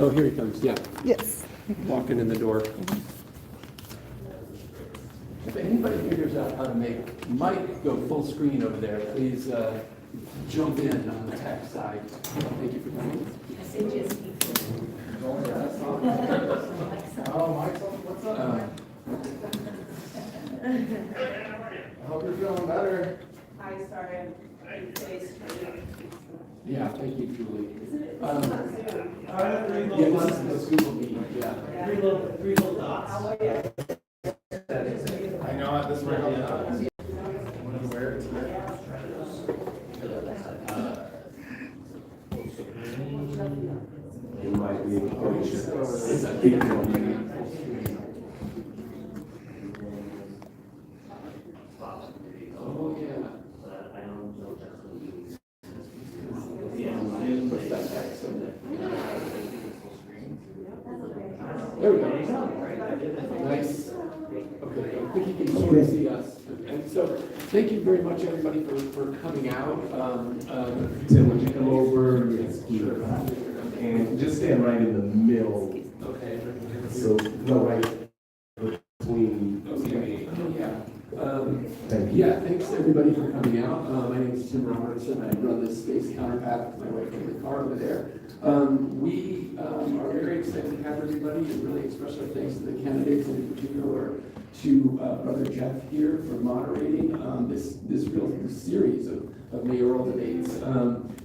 Oh, here he comes, yeah, Yes. walking in the door. If anybody figures out how to make Mike go full screen over there, please jump in on the tech side. Thank you for coming. Oh, Mike, what's up, man? I hope you're feeling better. Hi, sorry, I'm today's. Yeah, thank you, Julie. Three Yeah, this is the Google Meet, yeah. Three little dots. How are you? I know, this might help out. Where it's It might be It's a big one. Oh, yeah. There we go. Nice. Okay, I think you can sort of see us. And so, thank you very much, everybody, for coming out. Tim, would you come over? Yes, sure. And just stand right in the middle. Okay. So, no, right between. Okay. Yeah. Thank you. Yeah, thanks everybody for coming out. My name is Tim Robertson. I run this space counterpath with my wife in the car over there. We are very excited to have everybody and really express our thanks to the candidates, and in particular to Brother Jeff here for moderating this real series of mayoral debates.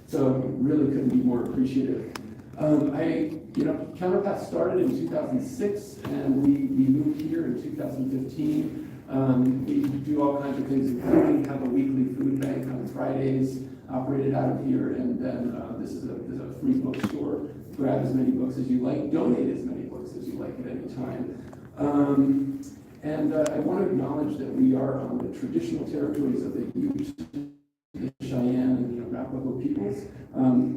So really couldn't be more appreciative. Counterpath started in 2006, and we moved here in 2015. We do all kinds of things, including have a weekly food bank on Fridays, operated out of here, and then this is a free bookstore. Grab as many books as you like, donate as many books as you like at any time. I want to acknowledge that we are on the traditional territories of the Ute, the Cheyenne, and the Arapaho peoples,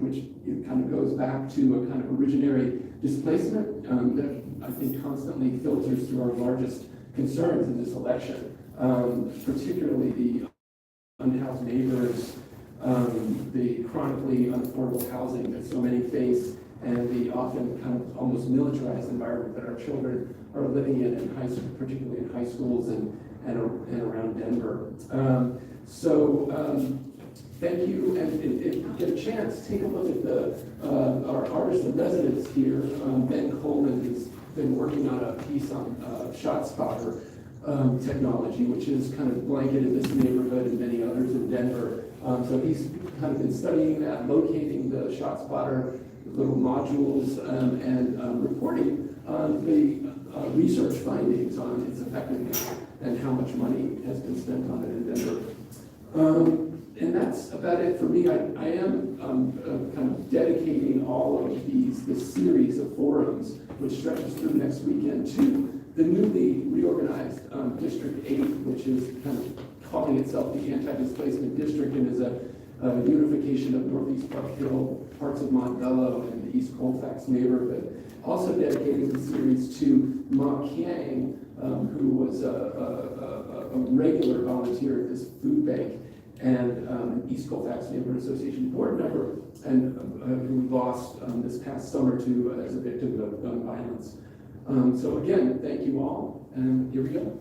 which kind of goes back to a kind of originary displacement that I think constantly filters through our largest concerns in this election, particularly the unhoused neighbors, the chronically unaffordable housing that so many face, and the often kind of almost militarized environment that our children are living in high school, particularly in high schools and around Denver. Thank you, and if you get a chance, take a look at our artist in residence here, Ben Coleman, who's been working on a piece on ShotSpotter technology, which is kind of blanketed this neighborhood and many others in Denver. So he's kind of been studying that, locating the ShotSpotter little modules, and reporting on the research findings on its effectiveness and how much money has been spent on it in Denver. And that's about it for me. I am kind of dedicating all of this series of forums, which stretches through next weekend, to the newly reorganized District 8, which is kind of calling itself the Anti-Displacement District and is a unification of Northeast Park Hill, parts of Montbello, and the East Colfax neighborhood. Also dedicating the series to Ma Kiang, who was a regular volunteer at this food bank, and East Colfax Neighborhood Association board member, and who we lost this past summer to as a victim of gun violence. So again, thank you all, and here we go.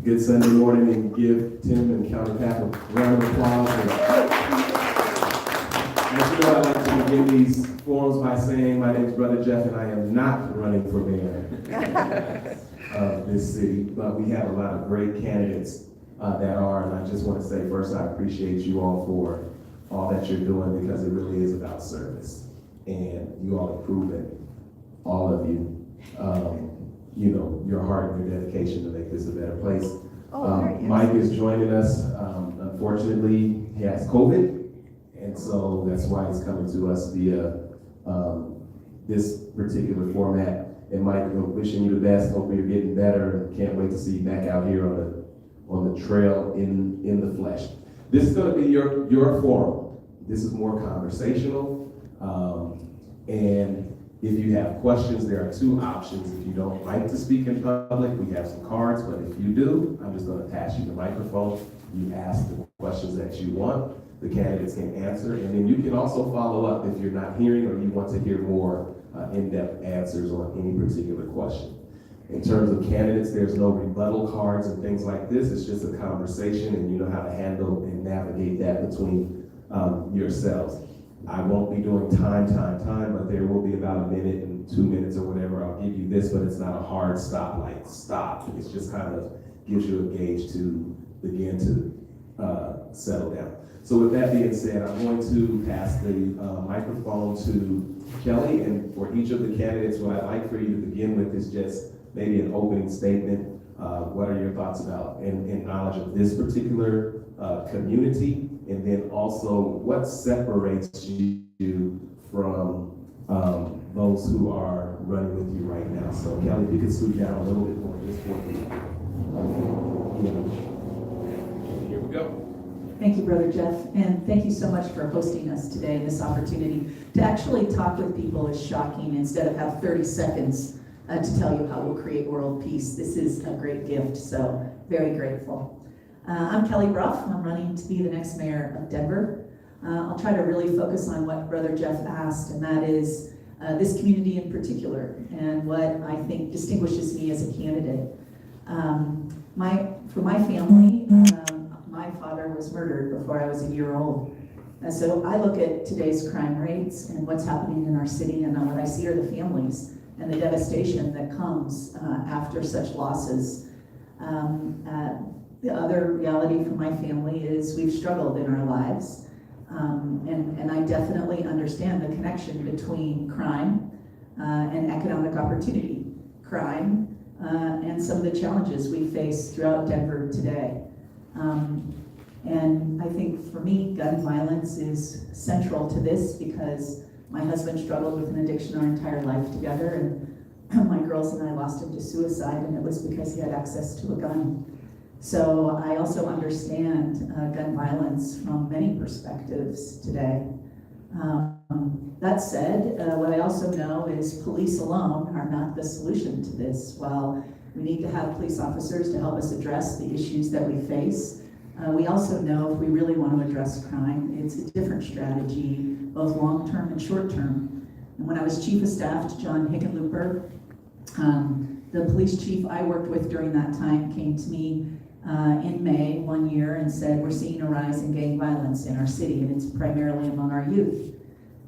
Good Sunday morning, and give Tim and Counterpath a round of applause. As you know, I like to begin these forums by saying my name is Brother Jeff, and I am not running for mayor of this city, but we have a lot of great candidates that are, and I just want to say first, I appreciate you all for all that you're doing, because it really is about service, and you all have proven, all of you, your heart and your dedication to make this a better place. Mike is joining us. Unfortunately, he has COVID, and so that's why he's coming to us via this particular format. And Mike, wishing you the best. Hope you're getting better. Can't wait to see you back out here on the trail in the flesh. This is going to be your forum. This is more conversational, and if you have questions, there are two options. If you don't like to speak in public, we have some cards, but if you do, I'm just going to pass you the microphone. You ask the questions that you want. the candidates can answer. And then you can also follow up if you're not hearing or you want to hear more in-depth answers on any particular question. In terms of candidates, there's no rebuttal cards and things like this. It's just a conversation, and you know how to handle and navigate that between yourselves. I won't be doing time, but there will be about a minute and 2 minutes or whatever. I'll give you this, but it's not a hard stop, like stop. It's just kind of gives you a gauge to begin to settle down. So with that being said, I'm going to pass the microphone to Kelly, and for each of the candidates, what I'd like for you to begin with is just maybe an opening statement. What are your thoughts about and knowledge of this particular community, and then also what separates you from those who are running with you right now. So Kelly, if you could scoot down a little bit more, just for me. Here we go. Thank you, Brother Jeff, and thank you so much for hosting us today. This opportunity to actually talk with people is shocking instead of have 30 seconds to tell you how we'll create world peace. This is a great gift, so very grateful. I'm Kelly Bruff. I'm running to be the next mayor of Denver. I'll try to really focus on what Brother Jeff asked, and that is this community in particular, and what I think distinguishes me as a candidate. For my family, my father was murdered before I was a year old. And so I look at today's crime rates and what's happening in our city, and what I see are the families and the devastation that comes after such losses. The other reality for my family is we've struggled in our lives. And I definitely understand the connection between crime and economic opportunity. Crime and some of the challenges we face throughout Denver today. And I think for me, gun violence is central to this because my husband struggled with an addiction our entire life together, and my girls and I lost him to suicide, and it was because he had access to a gun. So I also understand gun violence from many perspectives today. That said, what I also know is police alone are not the solution to this. While we need to have police officers to help us address the issues that we face, we also know if we really want to address crime, it's a different strategy, both long-term and short-term. And when I was chief of staff to John Hickenlooper, the police chief I worked with during that time came to me in May one year and said, we're seeing a rise in gang violence in our city, and it's primarily among our youth.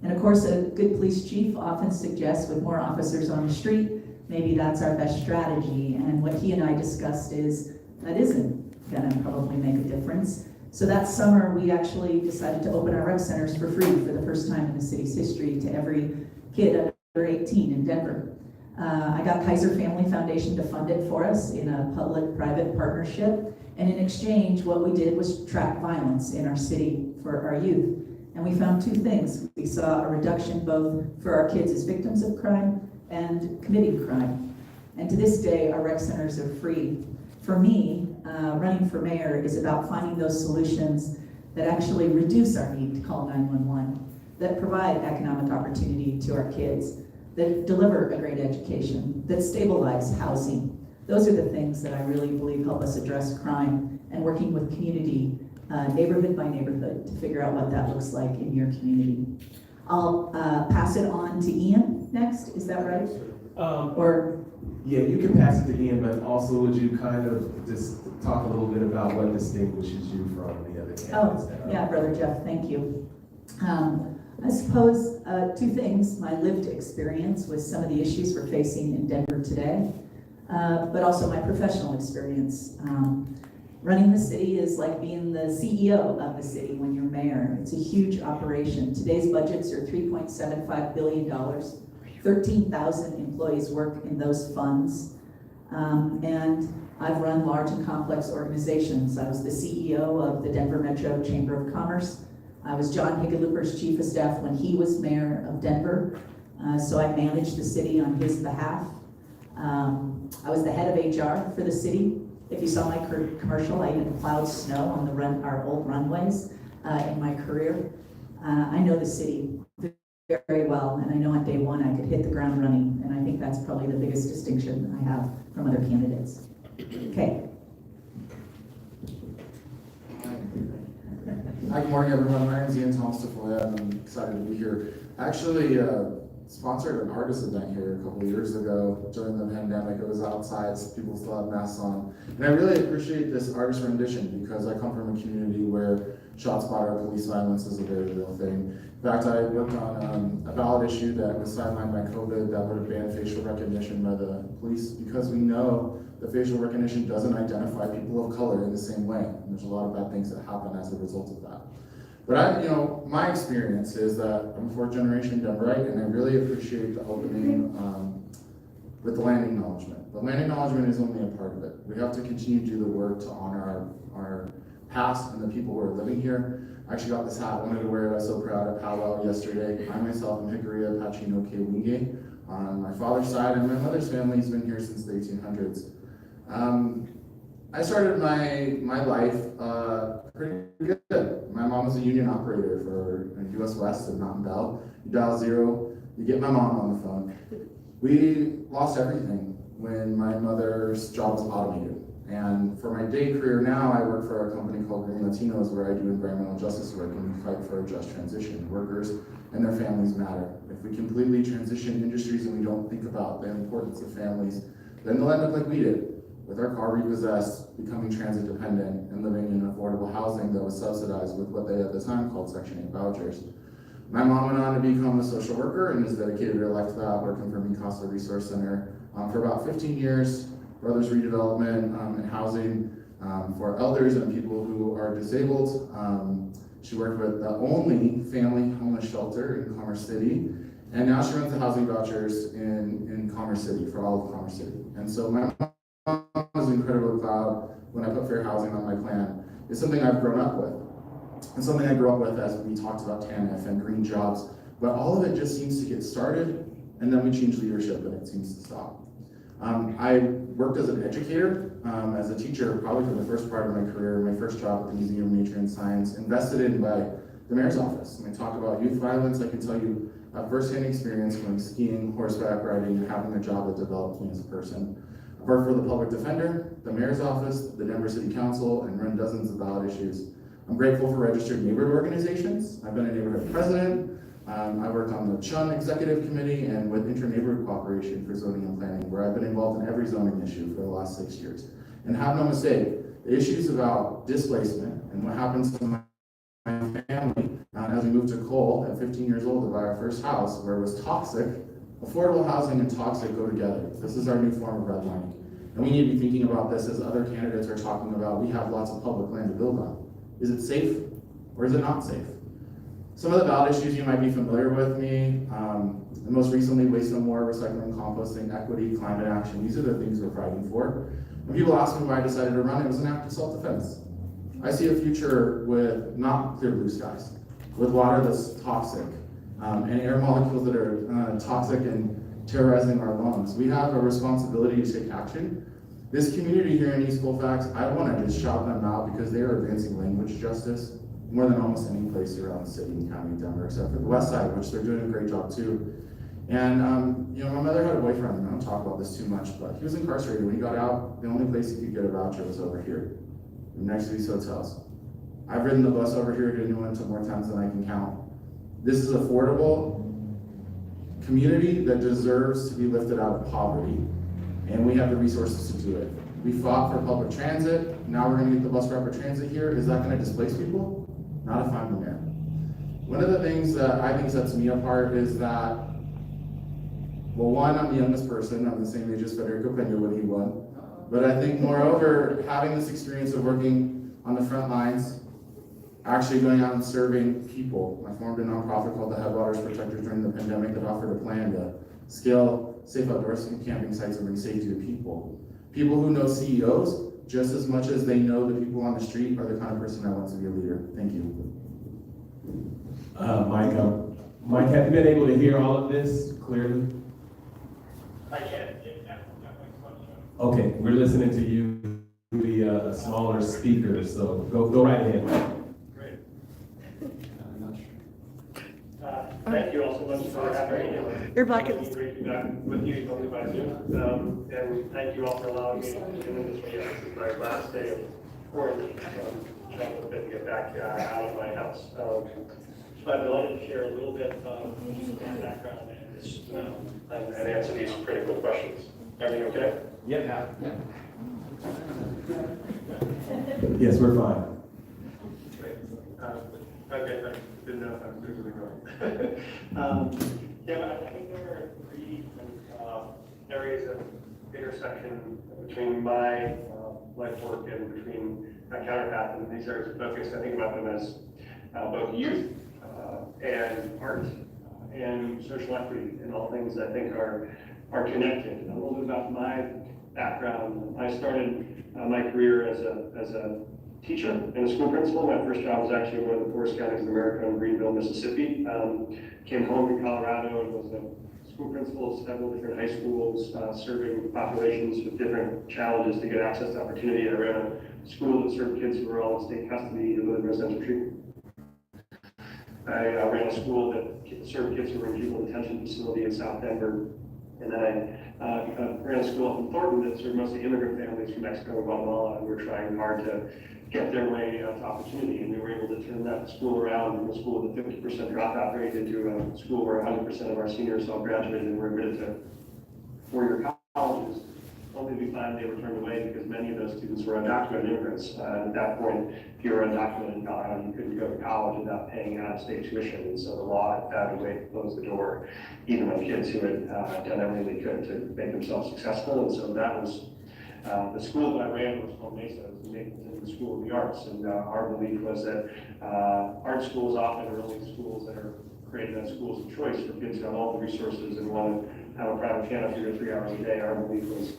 And of course, a good police chief often suggests with more officers on the street, maybe that's our best strategy. And what he and I discussed is that isn't gonna probably make a difference. So that summer, we actually decided to open our rec centers for free for the first time in the city's history to every kid under 18 in Denver. I got Kaiser Family Foundation to fund it for us in a public-private partnership. And in exchange, what we did was track violence in our city for our youth. And we found two things. We saw a reduction both for our kids as victims of crime and committing crime. And to this day, our rec centers are free. For me, running for mayor is about finding those solutions that actually reduce our need to call 911, that provide economic opportunity to our kids, that deliver a great education, that stabilize housing. Those are the things that I really believe help us address crime, and working with community, neighborhood by neighborhood, to figure out what that looks like in your community. I'll pass it on to Ian next, is that right? Yeah, you can pass it to Ian, but also would you kind of just talk a little bit about what distinguishes you from the other candidates? Oh, yeah, Brother Jeff, thank you. I suppose two things: my lived experience with some of the issues we're facing in Denver today, but also my professional experience. Running the city is like being the CEO of the city when you're mayor. It's a huge operation. Today's budgets are $3.75 billion. 13,000 employees work in those funds. And I've run large and complex organizations. I was the CEO of the Denver Metro Chamber of Commerce. I was John Hickenlooper's chief of staff when he was mayor of Denver. So I managed the city on his behalf. I was the head of HR for the city. If you saw my commercial, I even plowed snow on our old runways in my career. I know the city very well, and I know on day one I could hit the ground running, and I think that's probably the biggest distinction I have from other candidates. Okay. Hi, good morning, everyone. My name is Ian Thomas Tafoya, and I'm excited to be here. I actually sponsored an artist event here a couple of years ago during the pandemic. It was outside, so people still had masks on. And I really appreciate this artist rendition because I come from a community where ShotSpotter police violence is a very real thing. In fact, I worked on a ballot issue that was sidelined by COVID that would have banned facial recognition by the police because we know that facial recognition doesn't identify people of color in the same way. And there's a lot of bad things that happen as a result of that. But my experience is that I'm a fourth generation Denverite, and I really appreciate the opening with the land acknowledgement. But land acknowledgement is only a part of it. We have to continue to do the work to honor our past and the people who are living here. I actually got this hat, I wanted to wear it, I was so proud at powwow yesterday. I myself am Hickory Pachino Kewinge on my father's side, and my mother's family has been here since the 1800s. I started my life pretty good. My mom was a union operator for US West and Mountain Bell. You dial 0, you get my mom on the phone. We lost everything when my mother's job was automated. And for my day career now, I work for a company called Green Latinos where I do environmental justice work and we fight for a just transition. Workers and their families matter. If we completely transition industries and we don't think about the importance of families, then they'll end up like we did, with our car repossessed, becoming transit dependent, and living in affordable housing that was subsidized with what they at the time called Section 8 vouchers. My mom went on to become a social worker and has dedicated her life to that, working for Mi Casa Resource Center for about 15 years, Brothers Redevelopment and housing for elders and people who are disabled. She worked with the only family homeless shelter in Commerce City, and now she runs the housing vouchers in Commerce City, for all of Commerce City. And so my mom was incredibly proud when I put fair housing on my plan. It's something I've grown up with. And something I grew up with as we talked about TANF and green jobs, but all of it just seems to get started, and then we change leadership and it seems to stop. I worked as an educator, as a teacher, probably for the first part of my career. My first job at the Museum of Nature and Science, invested in by the mayor's office. When we talk about youth violence, I can tell you a firsthand experience going skiing, horseback riding, and having a job that developed me as a person. I've worked for the public defender, the mayor's office, the Denver City Council, and run dozens of ballot issues. I'm grateful for registered neighborhood organizations. I've been a neighborhood president. I worked on the CHUN Executive Committee and with Inter-Neighborhood Cooperation for Zoning and Planning, where I've been involved in every zoning issue for the last 6 years. And have no mistake, the issues about displacement and what happens to my family as we moved to Cole at 15 years old to buy our first house, where it was toxic, affordable housing and toxic go together. This is our new form of redlining. And we need to be thinking about this as other candidates are talking about. We have lots of public land to build on. Is it safe or is it not safe? Some of the ballot issues you might be familiar with me, and most recently waste no more, recycling, composting, equity, climate action. These are the things we're fighting for. When people ask me why I decided to run, it was an act of self-defense. I see a future with not clear blue skies, with water that's toxic, and air molecules that are toxic and terrorizing our lungs. We have a responsibility to take action. This community here in East Colfax, I want to just shout them out because they are advancing language justice more than almost any place around the city and county of Denver, except for the west side, which they're doing a great job too. And my mother had a boyfriend, and I don't talk about this too much, but he was incarcerated. When he got out, the only place he could get a voucher was over here, next to these hotels. I've ridden the bus over here to Newland more times than I can count. This is affordable community that deserves to be lifted out of poverty, and we have the resources to do it. We fought for public transit. Now we're going to get the bus rapid transit here. Is that going to displace people? Not if I'm the mayor. One of the things that I think sets me apart is that, well, one, I'm the youngest person. I'm the same age as Federico Pena when he won. But I think, moreover, having this experience of working on the front lines, actually going out and serving people. I formed a nonprofit called the Headwaters Protectors during the pandemic that offered a plan to scale safe outdoors and camping sites and bring safety to people. People who know CEOs just as much as they know the people on the street are the kind of person I want to be a leader. Thank you. Mike, have you been able to hear all of this clearly? I can. Okay, we're listening to you, the smaller speaker, so go right ahead, Mike. Great. Thank you all so much for having me. You're back. It's great to be back with you, only by Zoom. And thank you all for allowing me to do this. This is my last day of quarantine. travel a bit to get back out of my house. But I'd like to share a little bit of my background and answer these critical questions. Everything okay? Yeah. Yes, we're fine. Great. Okay, I didn't know if I was doing something wrong. Yeah, I think there are three areas of intersection between my life work and between my counterpart, and these areas of focus. I think about them as both youth and art and social equity, and all things I think are connected. A little bit about my background. I started my career as a teacher and a school principal. My first job was actually in one of the poorest counties in America in Greenville, Mississippi. Came home to Colorado and was a school principal of several different high schools, serving populations with different challenges to get access to opportunity. I ran a school that served kids who were all in state custody who lived in residential treatment. I ran a school that served kids who were in juvenile detention facility in South Denver. And then I ran a school up in Thornton that served mostly immigrant families from Mexico and Guatemala, and we were trying hard to get their way to opportunity. And we were able to turn that school around from a school with a 50% dropout rate into a school where 100% of our seniors all graduated and were admitted to four-year colleges, only to be found they were turned away because many of those students were undocumented immigrants. At that point, if you were undocumented in Colorado, you couldn't go to college without paying out-of-state tuition. And so the law had found a way to close the door, even on kids who had done everything they could to make themselves successful. And so that was the school that I ran was called Mesa. It was the Mapleton School of the Arts. And our belief was that art schools often are only schools that are created as schools of choice for kids who have all the resources and want to have a private piano 2 or 3 hours a day. Our belief was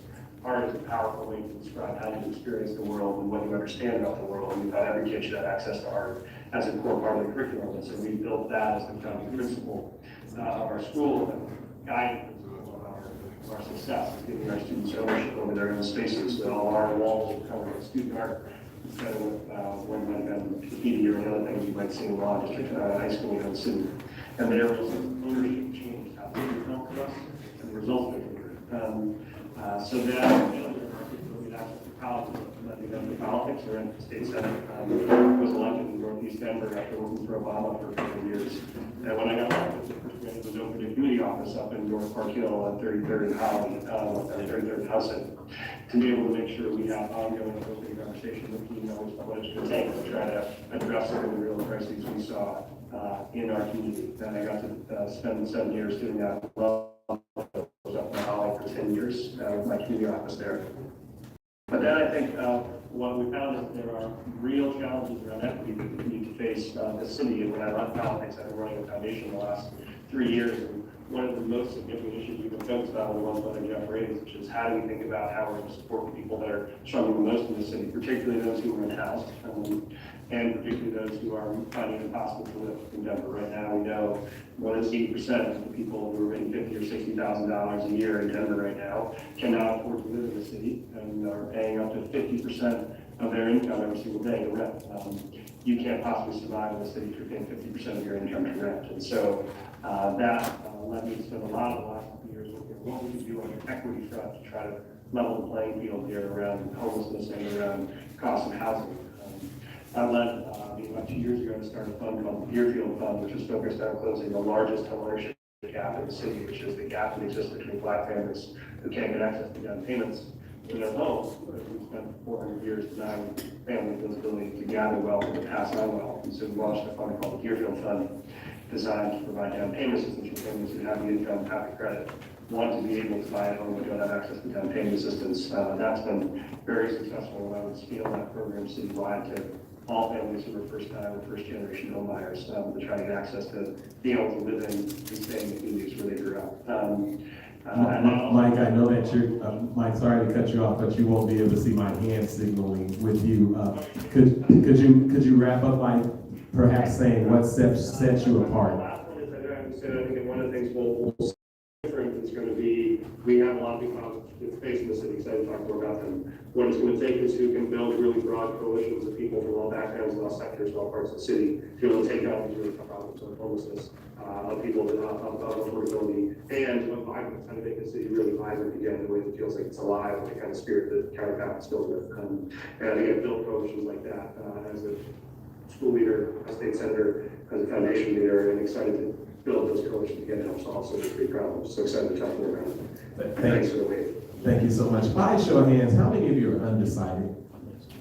art is a powerful way to describe how you experience the world and what you understand about the world. And we thought every kid should have access to art as a core part of the curriculum. And so we built that as the founding principle of our school and guiding principle of our success, is giving our students ownership over their own spaces, that all our walls are covered with student art instead of what might have been graffiti or other things you might see in law district high school in the city. And there was ownership change, how people come to us, and the results of it. So that we access to college, nothing done for politics or in the state senate. Was elected in Northeast Denver after working for Obama for a couple of years. And when I got elected, the first thing was open a community office up in North Park Hill on 33rd and Holland, 33rd and Hudson, to be able to make sure we have ongoing open conversation with key members about what it's going to take to try to address some of the real crises we saw in our community. And I got to spend 7 years doing that. For 10 years with my community office there. But then I think what we found is that there are real challenges around equity that we continue to face the city. And when I run politics, I've been running a foundation the last 3 years. And one of the most significant issues we've been focused on, the ones that Jeff raised, which is how do we think about how we're going to support the people that are struggling the most in the city, particularly those who are unhoused, and particularly those who are finding it impossible to live in Denver. Right now, we know more than 80% of the people who are making $50,000 or $60,000 a year in Denver right now cannot afford to live in the city and are paying up to 50% of their income every single day to rent. You can't possibly survive in the city if you're paying 50% of your income to rent. And so that led me to spend a lot of the last couple of years looking at what we could do on the equity front to try to level the playing field here around homelessness and around cost of housing. I led, about 2 years ago, to start a fund called the Deerfield Fund, which is focused on closing the largest homeownership gap in the city, which is the gap that exists between Black families who can't get access to down payments in their homes. We've spent 400 years denying families the ability to gather wealth and to pass on wealth. And so we launched a fund called the Deerfield Fund, designed to provide down payment assistance for families who have the income, have the credit, want to be able to buy a home but don't have access to down payment assistance. That's been very successful, and I would scale that program citywide to all families who are first-time or first-generation home buyers to try to get access to being able to live in and stay in the communities where they grew up. Mike, I know that you're, Mike, sorry to cut you off, but you won't be able to see my hand signaling with you. Could you wrap up by perhaps saying what sets you apart? The last one is, I think one of the things we'll different is going to be we have a lot of people out facing the city, excited to talk more about them. What it's going to take is who can build really broad coalitions of people from all backgrounds and all sectors and all parts of the city to be able to take on these really tough problems of homelessness, of people that of affordability, and of vibrance, how to make the city really vibrant again in a way that feels like it's alive, the kind of spirit that Countertop is filled with. And again, build coalitions like that as a school leader, a state senator, as a foundation leader, and excited to build those coalitions together to help solve some of the big problems. So excited to talk more about it. Thanks for the wait. Thank you so much. By show of hands, how many of you are undecided?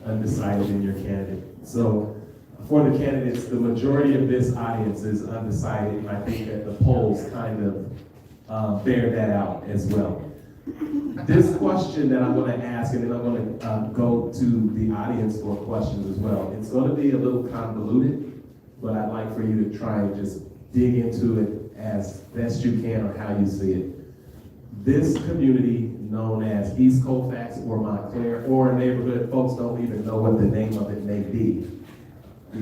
Undecided in your candidate. So for the candidates, the majority of this audience is undecided, and I think that the polls kind of bear that out as well. This question that I'm going to ask, and then I'm going to go to the audience for questions as well. It's going to be a little convoluted, but I'd like for you to try and just dig into it as best you can or how you see it. This community known as East Colfax or Montclair or a neighborhood, folks don't even know what the name of it may be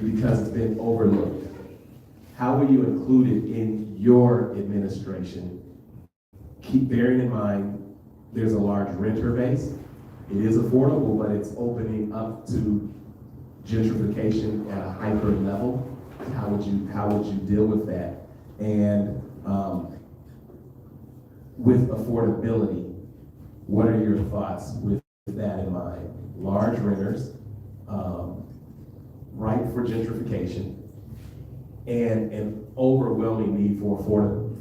because it's been overlooked. How will you include it in your administration? Keep bearing in mind, there's a large renter base. It is affordable, but it's opening up to gentrification at a hyper level. How would you deal with that? And with affordability, what are your thoughts with that in mind? Large renters, ripe for gentrification, and an overwhelming need for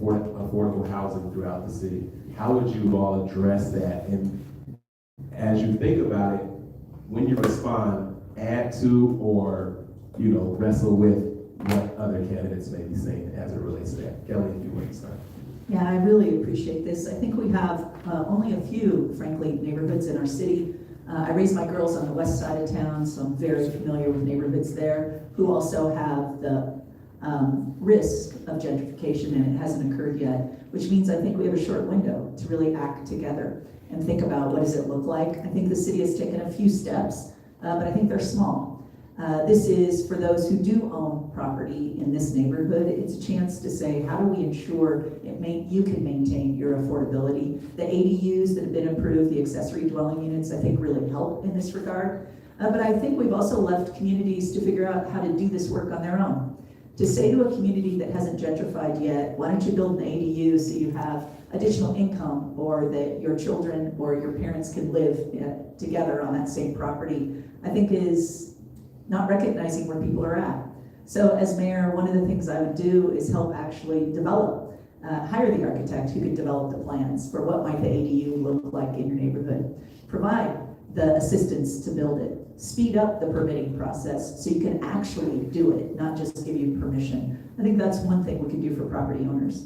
affordable housing throughout the city. How would you all address that? And as you think about it, when you respond, add to or wrestle with what other candidates may be saying as it relates to that. Kelly, if you want to start. Yeah, I really appreciate this. I think we have only a few, frankly, neighborhoods in our city. I raised my girls on the west side of town, so I'm very familiar with neighborhoods there who also have the risk of gentrification, and it hasn't occurred yet, which means I think we have a short window to really act together and think about what does it look like. I think the city has taken a few steps, but I think they're small. This is for those who do own property in this neighborhood. It's a chance to say, how do we ensure you can maintain your affordability? The ADUs that have been approved, the accessory dwelling units, I think really help in this regard. But I think we've also left communities to figure out how to do this work on their own. To say to a community that hasn't gentrified yet, why don't you build an ADU so you have additional income, or that your children or your parents can live together on that same property, I think is not recognizing where people are at. So as mayor, one of the things I would do is help actually develop, hire the architect who could develop the plans for what might the ADU look like in your neighborhood. Provide the assistance to build it. Speed up the permitting process so you can actually do it, not just give you permission. I think that's one thing we can do for property owners.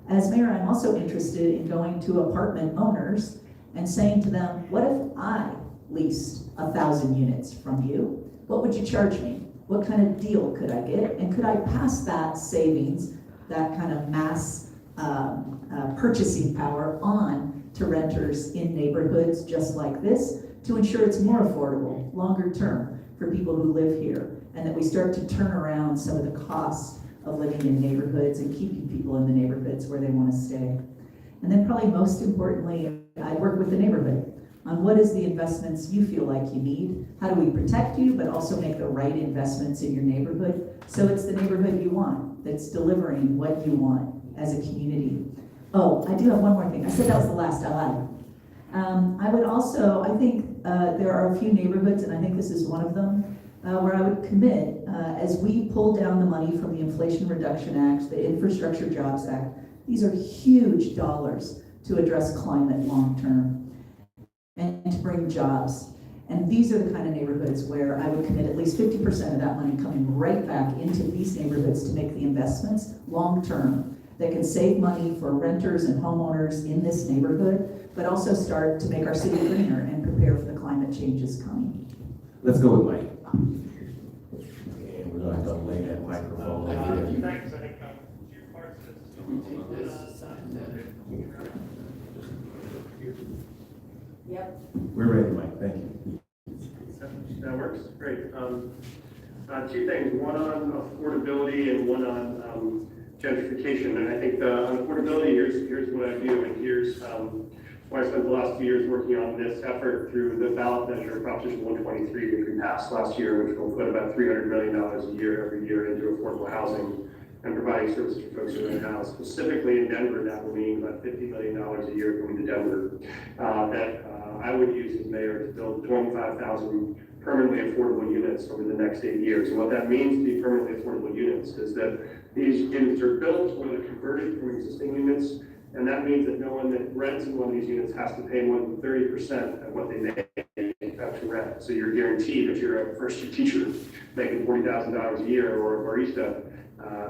As mayor, I'm also interested in going to apartment owners and saying to them, what if I leased 1,000 units from you? What would you charge me? What kind of deal could I get? And could I pass that savings, that kind of mass purchasing power on to renters in neighborhoods just like this to ensure it's more affordable, longer term for people who live here, and that we start to turn around some of the costs of living in neighborhoods and keeping people in the neighborhoods where they want to stay. And then probably most importantly, I work with the neighborhood on what is the investments you feel like you need, how do we protect you, but also make the right investments in your neighborhood so it's the neighborhood you want, that's delivering what you want as a community. Oh, I do have one more thing. I said that was the last I lied. I would also, I think there are a few neighborhoods, and I think this is one of them, where I would commit, as we pull down the money from the Inflation Reduction Act, the Infrastructure Jobs Act, these are huge dollars to address climate long-term and to bring jobs. And these are the kind of neighborhoods where I would commit at least 50% of that money coming right back into these neighborhoods to make the investments long-term that can save money for renters and homeowners in this neighborhood, but also start to make our city greener and prepare for the climate changes coming. Let's go with Mike. And we're going to lay that microphone over there. Thanks. I think two parts of this. Yep. We're ready, Mike. Thank you. That works. Great. Two things. One on affordability and one on gentrification. And I think on affordability, here's what I do, and here's Well, I spent the last 2 years working on this effort through the ballot measure of Proposition 123, which we passed last year, which will put about $300 million a year every year into affordable housing and providing services for folks who rent a house. Specifically in Denver, that will mean about $50 million a year coming to Denver that I would use as mayor to build 25,000 permanently affordable units over the next 8 years. And what that means to be permanently affordable units is that these units are built or they're converted from existing units. And that means that no one that rents in one of these units has to pay more than 30% of what they make to rent. So you're guaranteed, if you're a first-year teacher making $40,000 a year or a barista,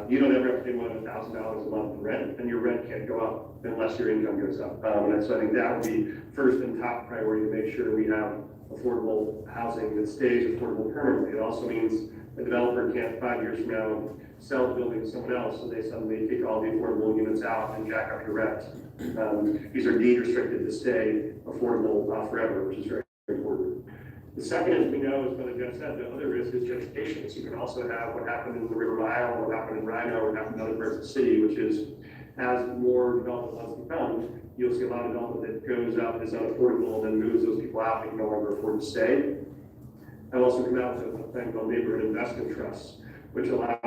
you don't ever have to pay more than $1,000 a month in rent, and your rent can't go up unless your income goes up. And so I think that would be first and top priority to make sure we have affordable housing that stays affordable permanently. It also means the developer can't 5 years from now sell the building to someone else, so they suddenly take all the affordable units out and jack up your rent. These are deed restricted to stay affordable forever, which is very important. The second, as we know, as Brother Jeff said, the other risk is gentrification. So you can also have what happened in the River Mile, what happened in Rhino, what happened in other parts of the city, which is as more development wants to come, you'll see a lot of development that goes up as unaffordable and then moves those people out that can no longer afford to stay. I've also come out with a thing called neighborhood investment trusts, which allow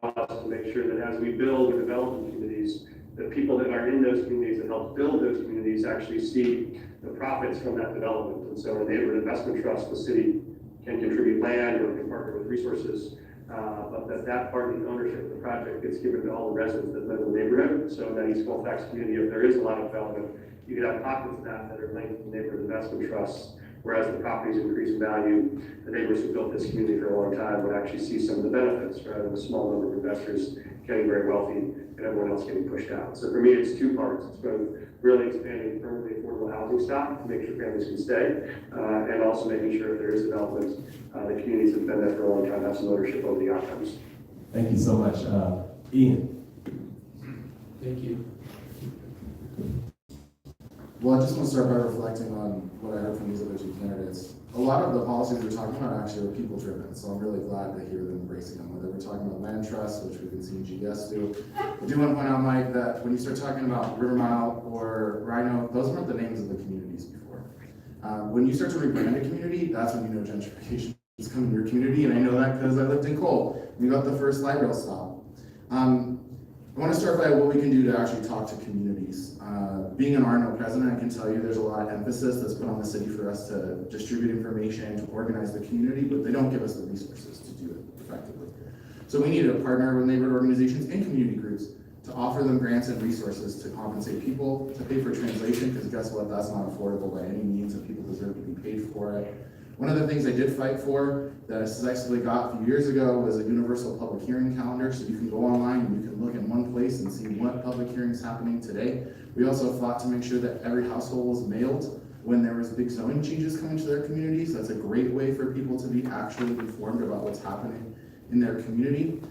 us to make sure that as we build or develop communities, the people that are in those communities that help build those communities actually see the profits from that development. And so in a neighborhood investment trust, the city can contribute land or can partner with resources, but that part of the ownership of the project gets given to all the residents that live in the neighborhood. So in that East Colfax community, if there is a lot of development, you could have pockets of that are linked to neighborhood investment trusts. Whereas the properties increase in value, the neighbors who built this community for a long time would actually see some of the benefits rather than a small number of investors getting very wealthy and everyone else getting pushed out. So for me, it's two parts. It's both really expanding permanently affordable housing stock to make sure families can stay, and also making sure if there is development, the communities that have been there for a long time have some ownership over the outcomes. Thank you so much. Ian. Thank you. Well, I just want to start by reflecting on what I heard from these other two candidates. A lot of the policies we're talking about actually are people-driven, so I'm really glad to hear them embracing them, whether we're talking about land trusts, which we've been seeing GS do. I do want to point out, Mike, that when you start talking about River Mile or Rhino, those weren't the names of the communities before. When you start to rebrand a community, that's when you know gentrification is coming to your community, and I know that because I lived in Cole. We got the first light rail stop. I want to start by what we can do to actually talk to communities. Being an RNO president, I can tell you there's a lot of emphasis that's put on the city for us to distribute information, to organize the community, but they don't give us the resources to do it effectively. So we need to partner with neighborhood organizations and community groups to offer them grants and resources to compensate people, to pay for translation, because guess what, that's not affordable by any means, and people deserve to be paid for it. One of the things I did fight for that I successfully got a few years ago was a universal public hearing calendar, so you can go online and you can look in one place and see what public hearings happening today. We also fought to make sure that every household was mailed when there was big zoning changes coming to their communities. That's a great way for people to be actually informed about what's happening in their community.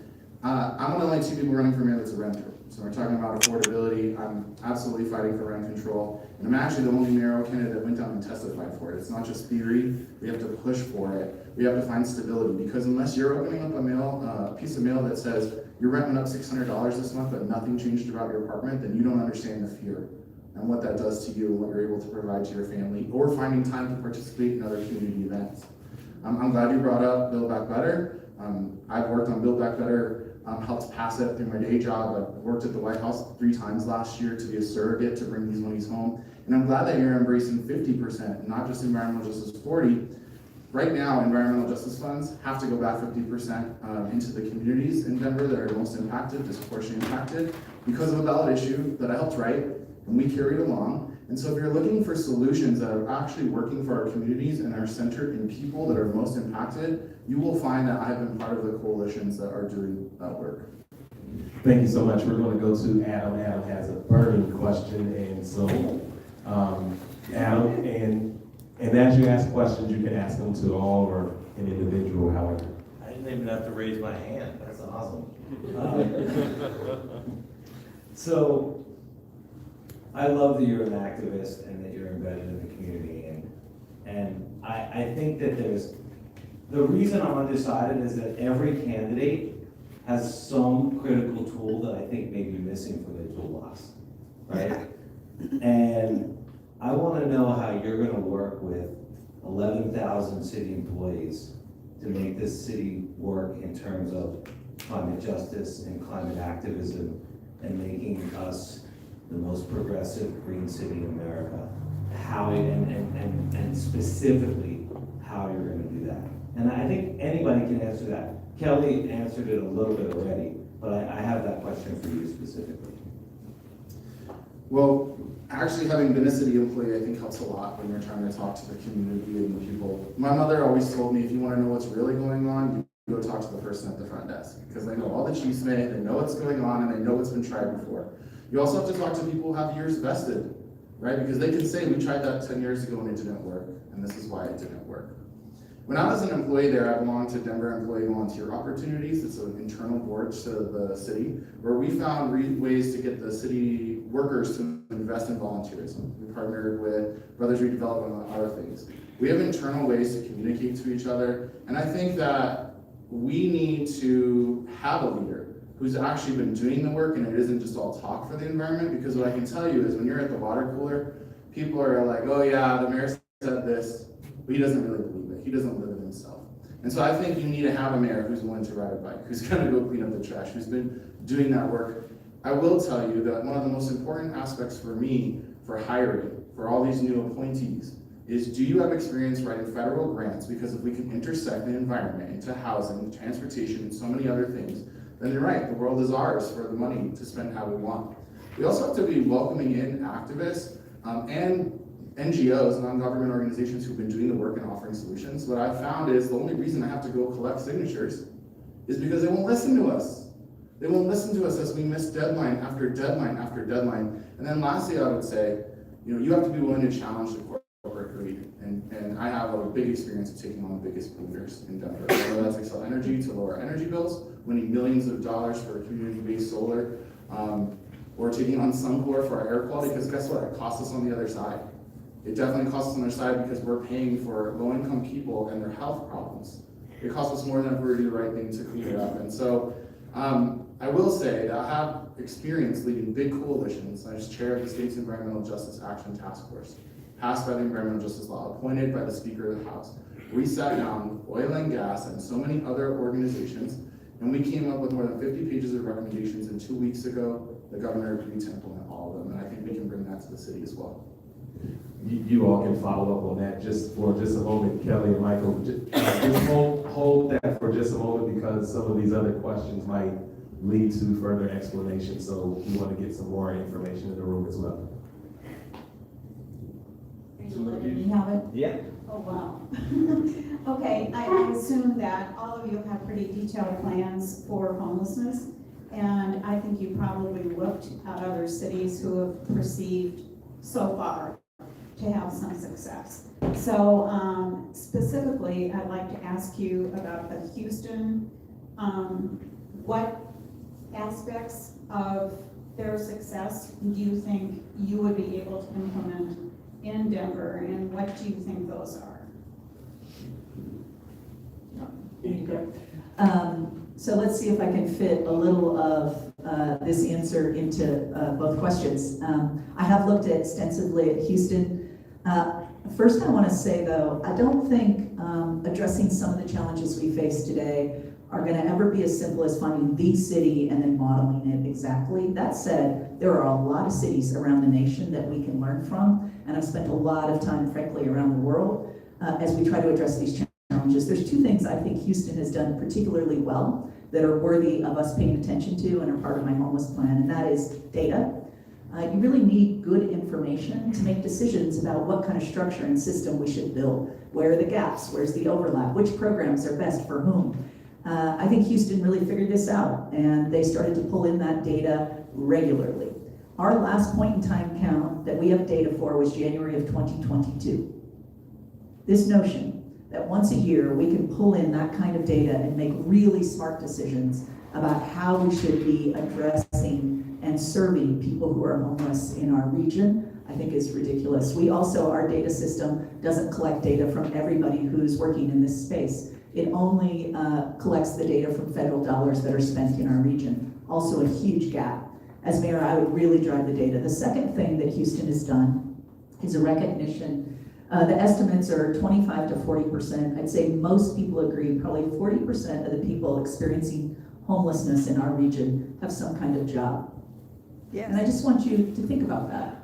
I'm one of the only two people running for mayor that's a renter. So we're talking about affordability. I'm absolutely fighting for rent control. And I'm actually the only mayoral candidate that went down and testified for it. It's not just theory. We have to push for it. We have to find stability, because unless you're opening up a piece of mail that says your rent went up $600 this month, but nothing changed about your apartment, then you don't understand the fear and what that does to you and what you're able to provide to your family, or finding time to participate in other community events. I'm glad you brought up Build Back Better. I've worked on Build Back Better, helped pass it through my day job. I worked at the White House 3 times last year to be a surrogate to bring these monies home. And I'm glad that you're embracing 50%, not just environmental justice 40. Right now, environmental justice funds have to go back 50% into the communities in Denver that are most impacted, disproportionately impacted, because of a ballot issue that I helped write and we carried along. And so if you're looking for solutions that are actually working for our communities and are centered in people that are most impacted, you will find that I've been part of the coalitions that are doing that work. Thank you so much. We're going to go to Adam. Adam has a burning question, and so Adam, and as you ask questions, you can ask them to all or an individual, however. I didn't even have to raise my hand. That's awesome. So I love that you're an activist and that you're embedded in the community, and I think that the reason I'm undecided is that every candidate has some critical tool that I think may be missing from their toolbox, right? And I want wanna know how you're gonna work with 11,000 city employees to make this city work in terms of climate justice and climate activism and making us the most progressive green city in America. How, and specifically, how you're gonna do that. And I think anybody can answer that. Kelly answered it a little bit already, but I have that question for you specifically. Well, actually having been a city employee, I think helps a lot when you're trying to talk to the community and the people. My mother always told me, if you want to know what's really going on, you go talk to the person at the front desk, because they know all the chisme, they know what's going on, and they know what's been tried before. You also have to talk to people who have years vested, right? Because they can say, we tried that 10 years ago and it didn't work, and this is why it didn't work. When I was an employee there, I belonged to Denver Employee Volunteer Opportunities. It's an internal board to the city, where we found ways to get the city workers to invest in volunteerism. We partnered with Brothers Redevelopment and other things. We have internal ways to communicate to each other, and I think that we need to have a leader who's actually been doing the work, and it isn't just all talk for the environment, because what I can tell you is when you're at the water cooler, people are like, oh yeah, the mayor said this, but he doesn't really believe it. He doesn't live it himself. And so I think you need to have a mayor who's willing to ride a bike, who's gonna go clean up the trash, who's been doing that work. I will tell you that one of the most important aspects for me for hiring, for all these new appointees, is do you have experience writing federal grants? Because if we can intersect the environment into housing, transportation, and so many other things, then you're right, the world is ours for the money to spend how we want. We also have to be welcoming in activists and NGOs, non-government organizations who've been doing the work and offering solutions. What I've found is the only reason I have to go collect signatures is because they won't listen to us. They won't listen to us as we miss deadline after deadline after deadline. And then lastly, I would say, you have to be willing to challenge the corporate greed. And I have a big experience of taking on the biggest polluters in Denver. Whether that's Excel Energy to lower energy bills, winning millions of dollars for community-based solar, or taking on Suncor for our air quality, because guess what? It costs us on the other side. It definitely costs us on their side because we're paying for low-income people and their health problems. It costs us more than if we were to do the right thing to clean it up. And so I will say that I have experience leading big coalitions. I was chair of the state's Environmental Justice Action Task Force, passed by the Environmental Justice Law, appointed by the Speaker of the House. We sat down with oil and gas and so many other organizations, and we came up with more than 50 pages of recommendations, and 2 weeks ago, the governor agreed to implement all of them, and I think we can bring that to the city as well. You all can follow up on that for just a moment, Kelly and Michael. Just hold that for just a moment, because some of these other questions might lead to further explanation. So we want to get some more information in the room as well. Are you letting me have it? Yeah. Oh, wow. Okay, I assume that all of you have pretty detailed plans for homelessness, and I think you probably looked at other cities who have perceived so far to have some success. So specifically, I'd like to ask you about the Houston, what aspects of their success do you think you would be able to implement in Denver, and what do you think those are? So let's see if I can fit a little of this answer into both questions. I have looked extensively at Houston. First, I want to say, though, I don't think addressing some of the challenges we face today are going to ever be as simple as finding the city and then modeling it exactly. That said, there are a lot of cities around the nation that we can learn from, and I've spent a lot of time, frankly, around the world as we try to address these challenges. There's two things I think Houston has done particularly well that are worthy of us paying attention to and are part of my homeless plan, and that is data. You really need good information to make decisions about what kind of structure and system we should build. Where are the gaps? Where's the overlap? Which programs are best for whom? I think Houston really figured this out, and they started to pull in that data regularly. Our last point in time count that we have data for was January of 2022. This notion that once a year we can pull in that kind of data and make really smart decisions about how we should be addressing and serving people who are homeless in our region, I think is ridiculous. We also, our data system doesn't collect data from everybody who's working in this space. It only collects the data from federal dollars that are spent in our region. Also a huge gap. As mayor, I would really drive the data. The second thing that Houston has done is a recognition. The estimates are 25 to 40%. I'd say most people agree, probably 40% of the people experiencing homelessness in our region have some kind of job. Yes. And I just want you to think about that.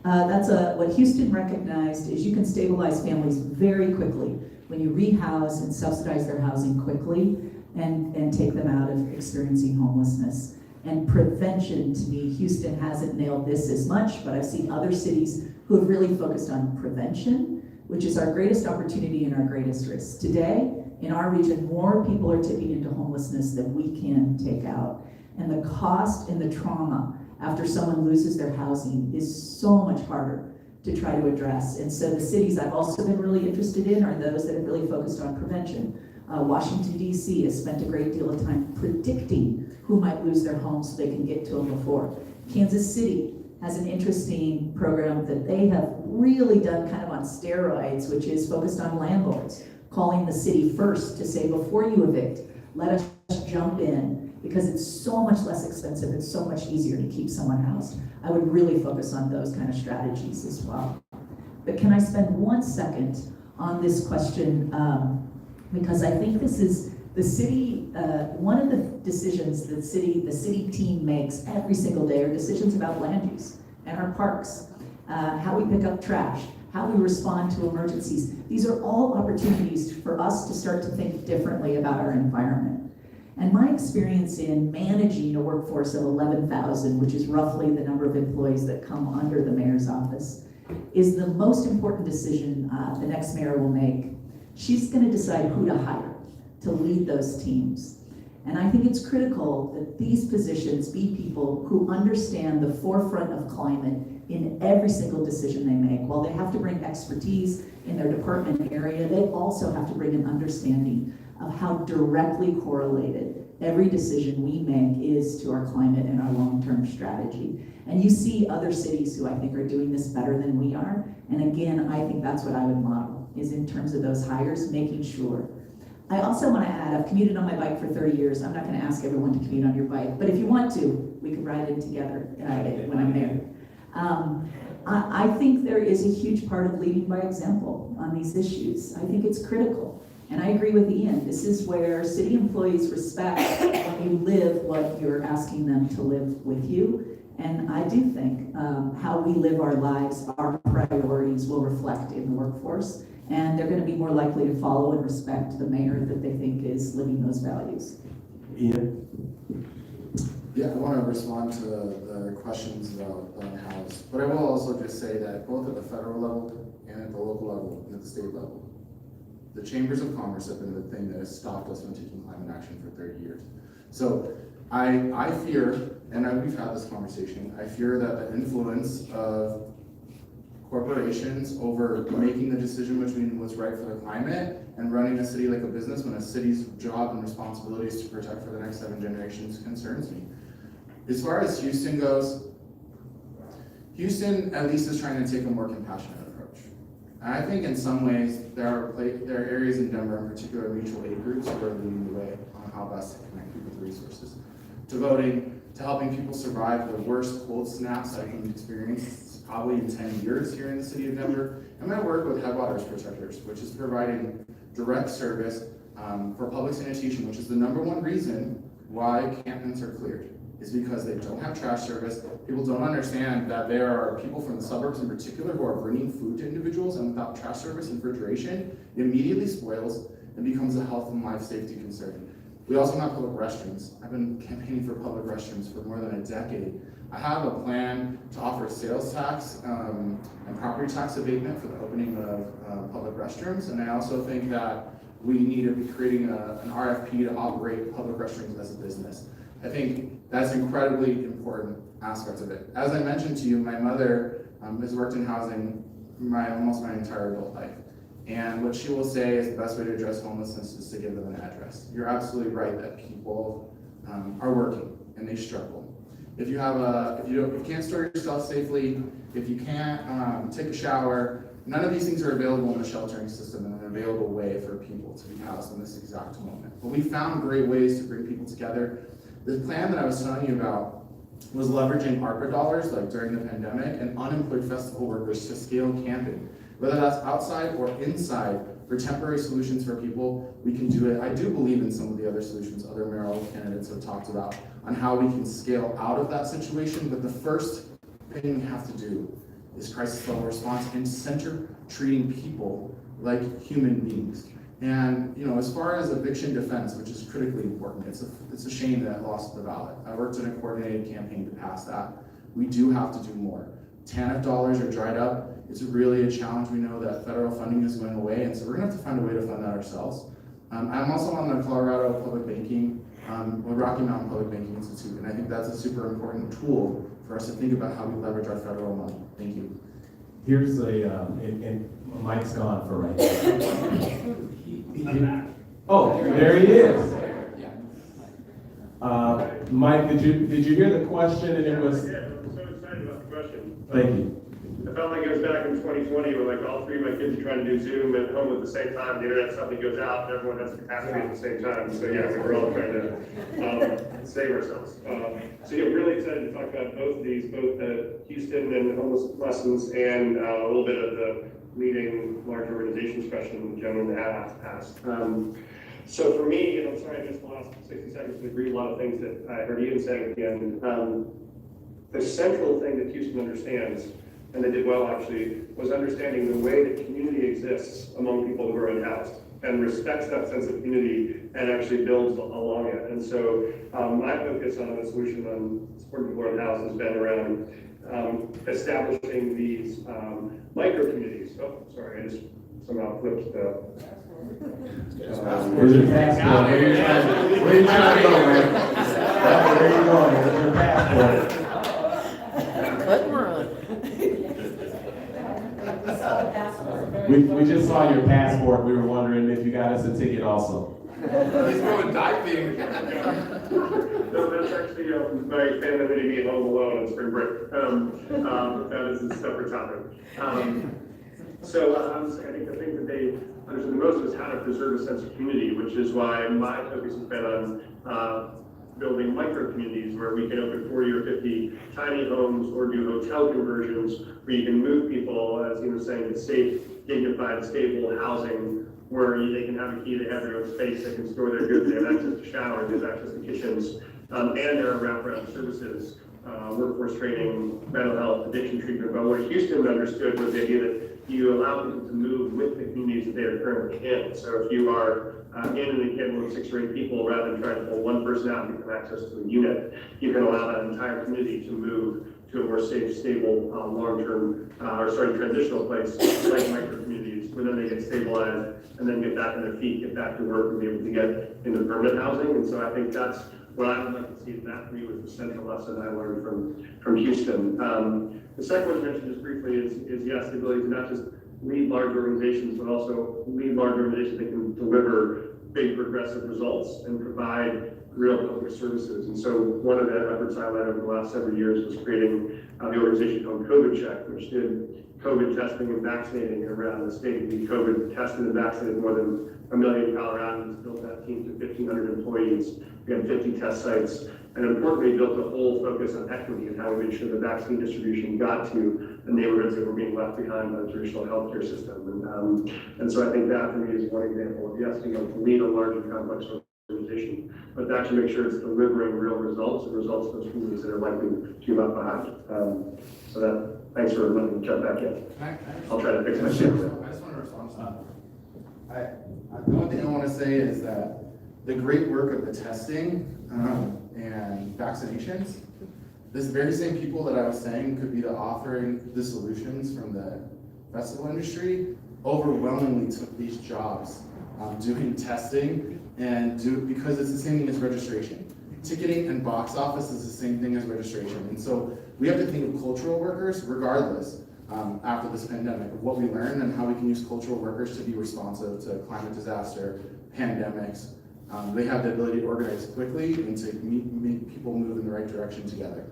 That's what Houston recognized is you can stabilize families very quickly when you rehouse and subsidize their housing quickly and take them out of experiencing homelessness. And prevention, to me, Houston hasn't nailed this as much, but I've seen other cities who have really focused on prevention, which is our greatest opportunity and our greatest risk. Today, in our region, more people are tipping into homelessness than we can take out. And the cost and the trauma after someone loses their housing is so much harder to try to address. And so the cities I've also been really interested in are those that have really focused on prevention. Washington, D.C. has spent a great deal of time predicting who might lose their homes so they can get to them before. Kansas City has an interesting program that they have really done kind of on steroids, which is focused on landlords, calling the city first to say, before you evict, let us jump in, because it's so much less expensive, it's so much easier to keep someone housed. I would really focus on those kind of strategies as well. But can I spend 1 second on this question, because I think this is the city, one of the decisions the city team makes every single day are decisions about land use and our parks, how we pick up trash, how we respond to emergencies. These are all opportunities for us to start to think differently about our environment. And my experience in managing a workforce of 11,000, which is roughly the number of employees that come under the mayor's office, is the most important decision the next mayor will make. She's going to decide who to hire to lead those teams. And I think it's critical that these positions be people who understand the forefront of climate in every single decision they make. While they have to bring expertise in their department area, they also have to bring an understanding of how directly correlated every decision we make is to our climate and our long-term strategy. And you see other cities who I think are doing this better than we are. And again, I think that's what I would model, is in terms of those hires, making sure. I also want to add, I've commuted on my bike for 30 years. I'm not going to ask everyone to commute on your bike, but if you want to, we could ride in together when I'm there. I think there is a huge part of leading by example on these issues. I think it's critical. And I agree with Ian. This is where city employees respect when you live what you're asking them to live with you. And I do think how we live our lives, our priorities will reflect in the workforce. And they're going to be more likely to follow and respect the mayor that they think is living those values. Ian? Yeah, I want to respond to the questions about house, but I will also just say that both at the federal level and at the local level and at the state level, the chambers of commerce have been the thing that has stopped us from taking climate action for 30 years. So I fear, and we've had this conversation, I fear that the influence of corporations over making the decision between what's right for the climate and running a city like a business, when a city's job and responsibility is to protect for the next 7 generations, concerns me. As far as Houston goes, Houston at least is trying to take a more compassionate approach. And I think in some ways there are areas in Denver, in particular mutual aid groups, who are leading the way on how best to connect people with resources, devoting to helping people survive the worst cold snaps I can experience probably in 10 years here in the city of Denver. I'm going to work with Headwaters Protectors, which is providing direct service for public sanitation, which is the #1 reason why encampments are cleared, is because they don't have trash service. People don't understand that there are people from the suburbs in particular who are bringing food to individuals, and without trash service and refrigeration, it immediately spoils and becomes a health and life safety concern. We also have public restrooms. I've been campaigning for public restrooms for more than a decade. I have a plan to offer sales tax and property tax abatement for the opening of public restrooms, and I also think that we need to be creating an RFP to operate public restrooms as a business. I think that's an incredibly important aspect of it. As I mentioned to you, my mother has worked in housing almost my entire adult life. And what she will say is the best way to address homelessness is to give them an address. You're absolutely right that people are working and they struggle. If you can't store yourself safely, if you can't take a shower, none of these things are available in the sheltering system in an available way for people to be housed in this exact moment. But we found great ways to bring people together. The plan that I was telling you about was leveraging ARPA dollars, like during the pandemic, and unemployed festival workers to scale camping. Whether that's outside or inside, for temporary solutions for people, we can do it. I do believe in some of the other solutions other mayoral candidates have talked about on how we can scale out of that situation, but the first thing we have to do is crisis level response and center treating people like human beings. And as far as eviction defense, which is critically important, it's a shame that it lost the ballot. I worked in a coordinated campaign to pass that. We do have to do more. TANF dollars are dried up. It's really a challenge. We know that federal funding is going away, and so we're gonna have to find a way to fund that ourselves. I'm also on the Colorado Public Banking, Rocky Mountain Public Banking Institute, and I think that's a super important tool for us to think about how we leverage our federal money. Thank you. Here's and Mike's gone for right now. Oh, there he is. Mike, did you hear the question? And it was. Yeah, I'm so excited about the question. Thank you. I felt like it was back in 2020 where like all three of my kids are trying to do Zoom at home at the same time. The internet suddenly goes out and everyone has capacity at the same time. So yeah, we're all trying to save ourselves. So yeah, really excited to talk about both of these, both the Houston and homeless lessons and a little bit of the leading large organizations question the gentleman asked. So for me, and I'm sorry I missed the last 60 seconds to agree with a lot of things that I heard Ian saying at the end. The central thing that Houston understands, and they did well actually, was understanding the way that community exists among people who are unhoused and respects that sense of community and actually builds along it. And so my focus on the solution on supporting people who are unhoused has been around establishing these micro communities. Oh, sorry, I just somehow flipped the. Where's your passport? Where are you trying to go, man? Where are you going? Where's your passport? We just saw your passport. We were wondering if you got us a ticket also. He's going diving. No, that's actually my family letting me at home alone on spring break. That is a separate topic. I think the thing that they understood the most was how to preserve a sense of community, which is why my focus has been on building micro communities where we can open 40 or 50 tiny homes or do hotel conversions where you can move people, as you were saying, to safe, dignified, stable housing where they can have a key, they have their own space, they can store their goods, they have access to showers, they have access to kitchens, and there are wraparound services, workforce training, mental health, addiction treatment. But what Houston understood was the idea that you allow people to move with the communities that they are currently in. So if you are in an encampment with 6 or 8 people, rather than trying to pull one person out and give them access to a unit, you can allow that entire community to move to a more safe, stable, transitional place like micro communities, where then they get stabilized and then get back on their feet, get back to work, and be able to get into permanent housing. And so I think that's what I would like to see. That for me was the central lesson I learned from Houston. The second one you mentioned just briefly is yes, the ability to not just lead large organizations, but also lead large organizations that can deliver big progressive results and provide real public services. And so one of the efforts I led over the last several years was creating the organization called COVID Check, which did COVID testing and vaccinating around the state. We COVID tested and vaccinated more than 1 million Coloradans, built that team to 1,500 employees. We had 50 test sites, and importantly, built a whole focus on equity and how we made sure the vaccine distribution got to the neighborhoods that were being left behind by the traditional healthcare system. And so I think that for me is one example of, yes, to lead a large and complex organization, but to actually make sure it's delivering real results and results to those communities that are likely to be left behind. So that, thanks for letting me jump back in. I'll try to fix my shit. I just want to respond to that. The one thing I want to say is that the great work of the testing and vaccinations, this very same people that I was saying could be the offering the solutions from the festival industry overwhelmingly took these jobs doing testing because it's the same thing as registration. Ticketing and box office is the same thing as registration. And so we have to think of cultural workers regardless after this pandemic of what we learned and how we can use cultural workers to be responsive to climate disaster, pandemics. They have the ability to organize quickly and to make people move in the right direction together.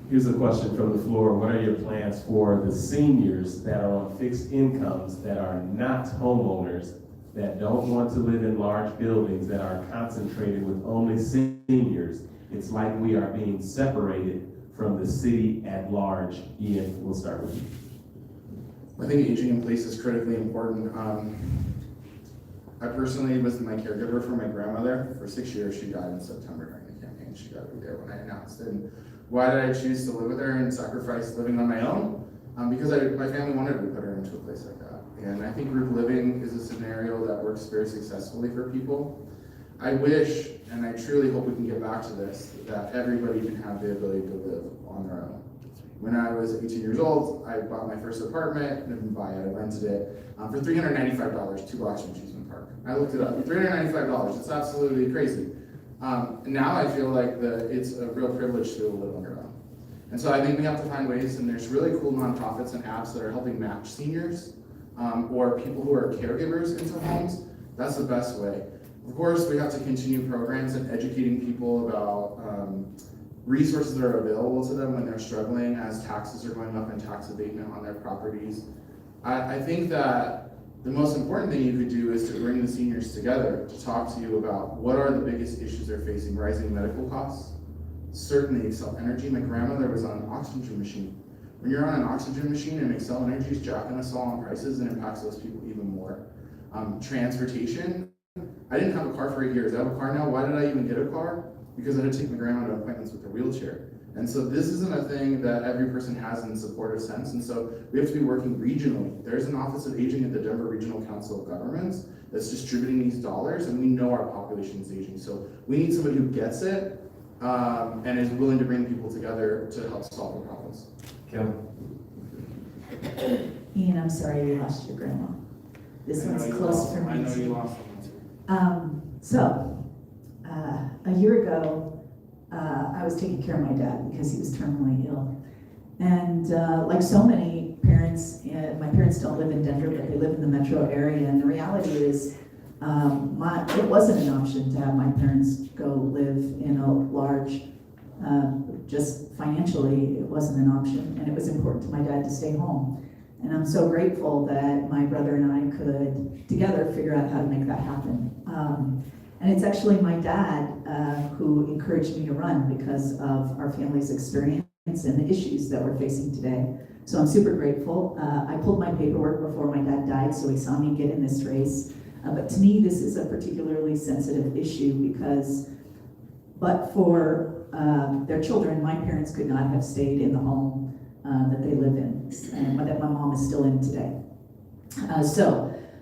Here's a question from the floor. What are your plans for the seniors that are on fixed incomes that are not homeowners, that don't want to live in large buildings, that are concentrated with only seniors? It's like we are being separated from the city at large? Ian, we'll start with you. I think aging in place is critically important. I personally was my caregiver for my grandmother for 6 years. She died in September during the campaign. She got to be there when I announced it. And why did I choose to live with her and sacrifice living on my own? Because my family wanted to put her into a place like that. And I think group living is a scenario that works very successfully for people. I wish, and I truly hope we can get back to this, that everybody can have the ability to live on their own. When I was 18 years old, I bought my first apartment. I didn't buy it, I rented it for $395, 2 blocks from Cheeseman Park. I looked it up, $395, it's absolutely crazy. And now I feel like it's a real privilege to live on your own. And so I think we have to find ways, and there's really cool nonprofits and apps that are helping match seniors or people who are caregivers into homes. That's the best way. Of course, we have to continue programs and educating people about resources that are available to them when they're struggling as taxes are going up and tax abatement on their properties. I think that the most important thing you could do is to bring the seniors together to talk to you about what are the biggest issues they're facing. Rising medical costs, certainly Excel Energy. My grandmother was on an oxygen machine. When you're on an oxygen machine and Excel Energy is jacking us all on prices, it impacts those people even more. Transportation. I didn't have a car for 8 years. I have a car now. Why did I even get a car? Because I had to take my grandma to appointments with a wheelchair. And so this isn't a thing that every person has in a supportive sense. And so we have to be working regionally. There's an Office of Aging at the Denver Regional Council of Governments that's distributing these dollars, and we know our population is aging. So we need somebody who gets it and is willing to bring people together to help solve the problems. Kim? Ian, I'm sorry you lost your grandma. This one's close for me. I know you too. lost one too. A year ago, I was taking care of my dad because he was terminally ill. And like so many parents, my parents don't live in Denver, but they live in the metro area. And the reality is, it wasn't an option to have my parents go live in a large, just financially, it wasn't an option. And it was important to my dad to stay home. And I'm so grateful that my brother and I could together figure out how to make that happen. And it's actually my dad who encouraged me to run because of our family's experience and the issues that we're facing today. So I'm super grateful. I pulled my paperwork before my dad died, so he saw me get in this race. But to me, this is a particularly sensitive issue because, but for their children, my parents could not have stayed in the home that they live in, and that my mom is still in today.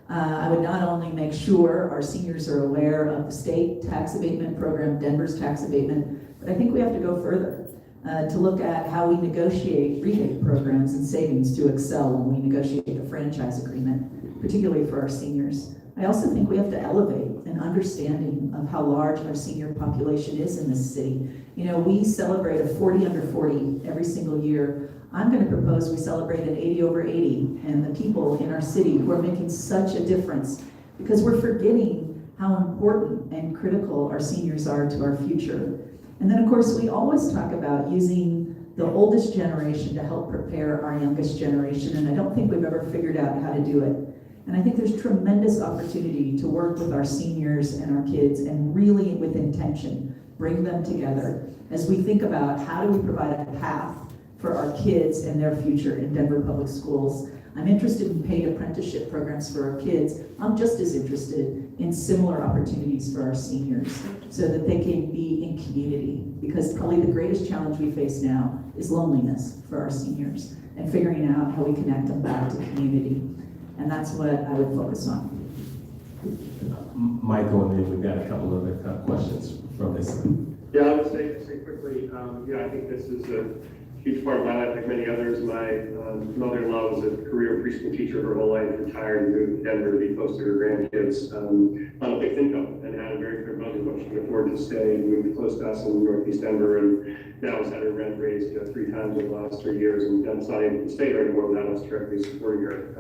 I would not only make sure our seniors are aware of the state tax abatement program, Denver's tax abatement, but I think we have to go further to look at how we negotiate rebate programs and savings to excel when we negotiate a franchise agreement, particularly for our seniors. I also think we have to elevate an understanding of how large our senior population is in this city. You know, we celebrate a 40 under 40 every single year. I'm going to propose we celebrate an 80 over 80 and the people in our city who are making such a difference because we're forgetting how important and critical our seniors are to our future. And then of course we always talk about using the oldest generation to help prepare our youngest generation, and I don't think we've ever figured out how to do it. And I think there's tremendous opportunity to work with our seniors and our kids and really with intention, bring them together as we think about how do we provide a path for our kids and their future in Denver Public Schools. I'm interested in paid apprenticeship programs for our kids. I'm just as interested in similar opportunities for our seniors so that they can be in community, because probably the greatest challenge we face now is loneliness for our seniors and figuring out how we connect them back to community. And that's what I would focus on. Michael, and then we've got a couple other questions from this. Yeah, I would say quickly, I think this is a huge part of my life, like many others. My mother-in-law was a career preschool teacher her whole life, retired and moved to Denver to be close to her grandkids on a fixed income, and had a very clear budget what she could afford to stay and move close to us in Northeast Denver, and now has had her rent raised 3 times in the last 3 years, and it's not able to stay there anymore without us directly supporting her.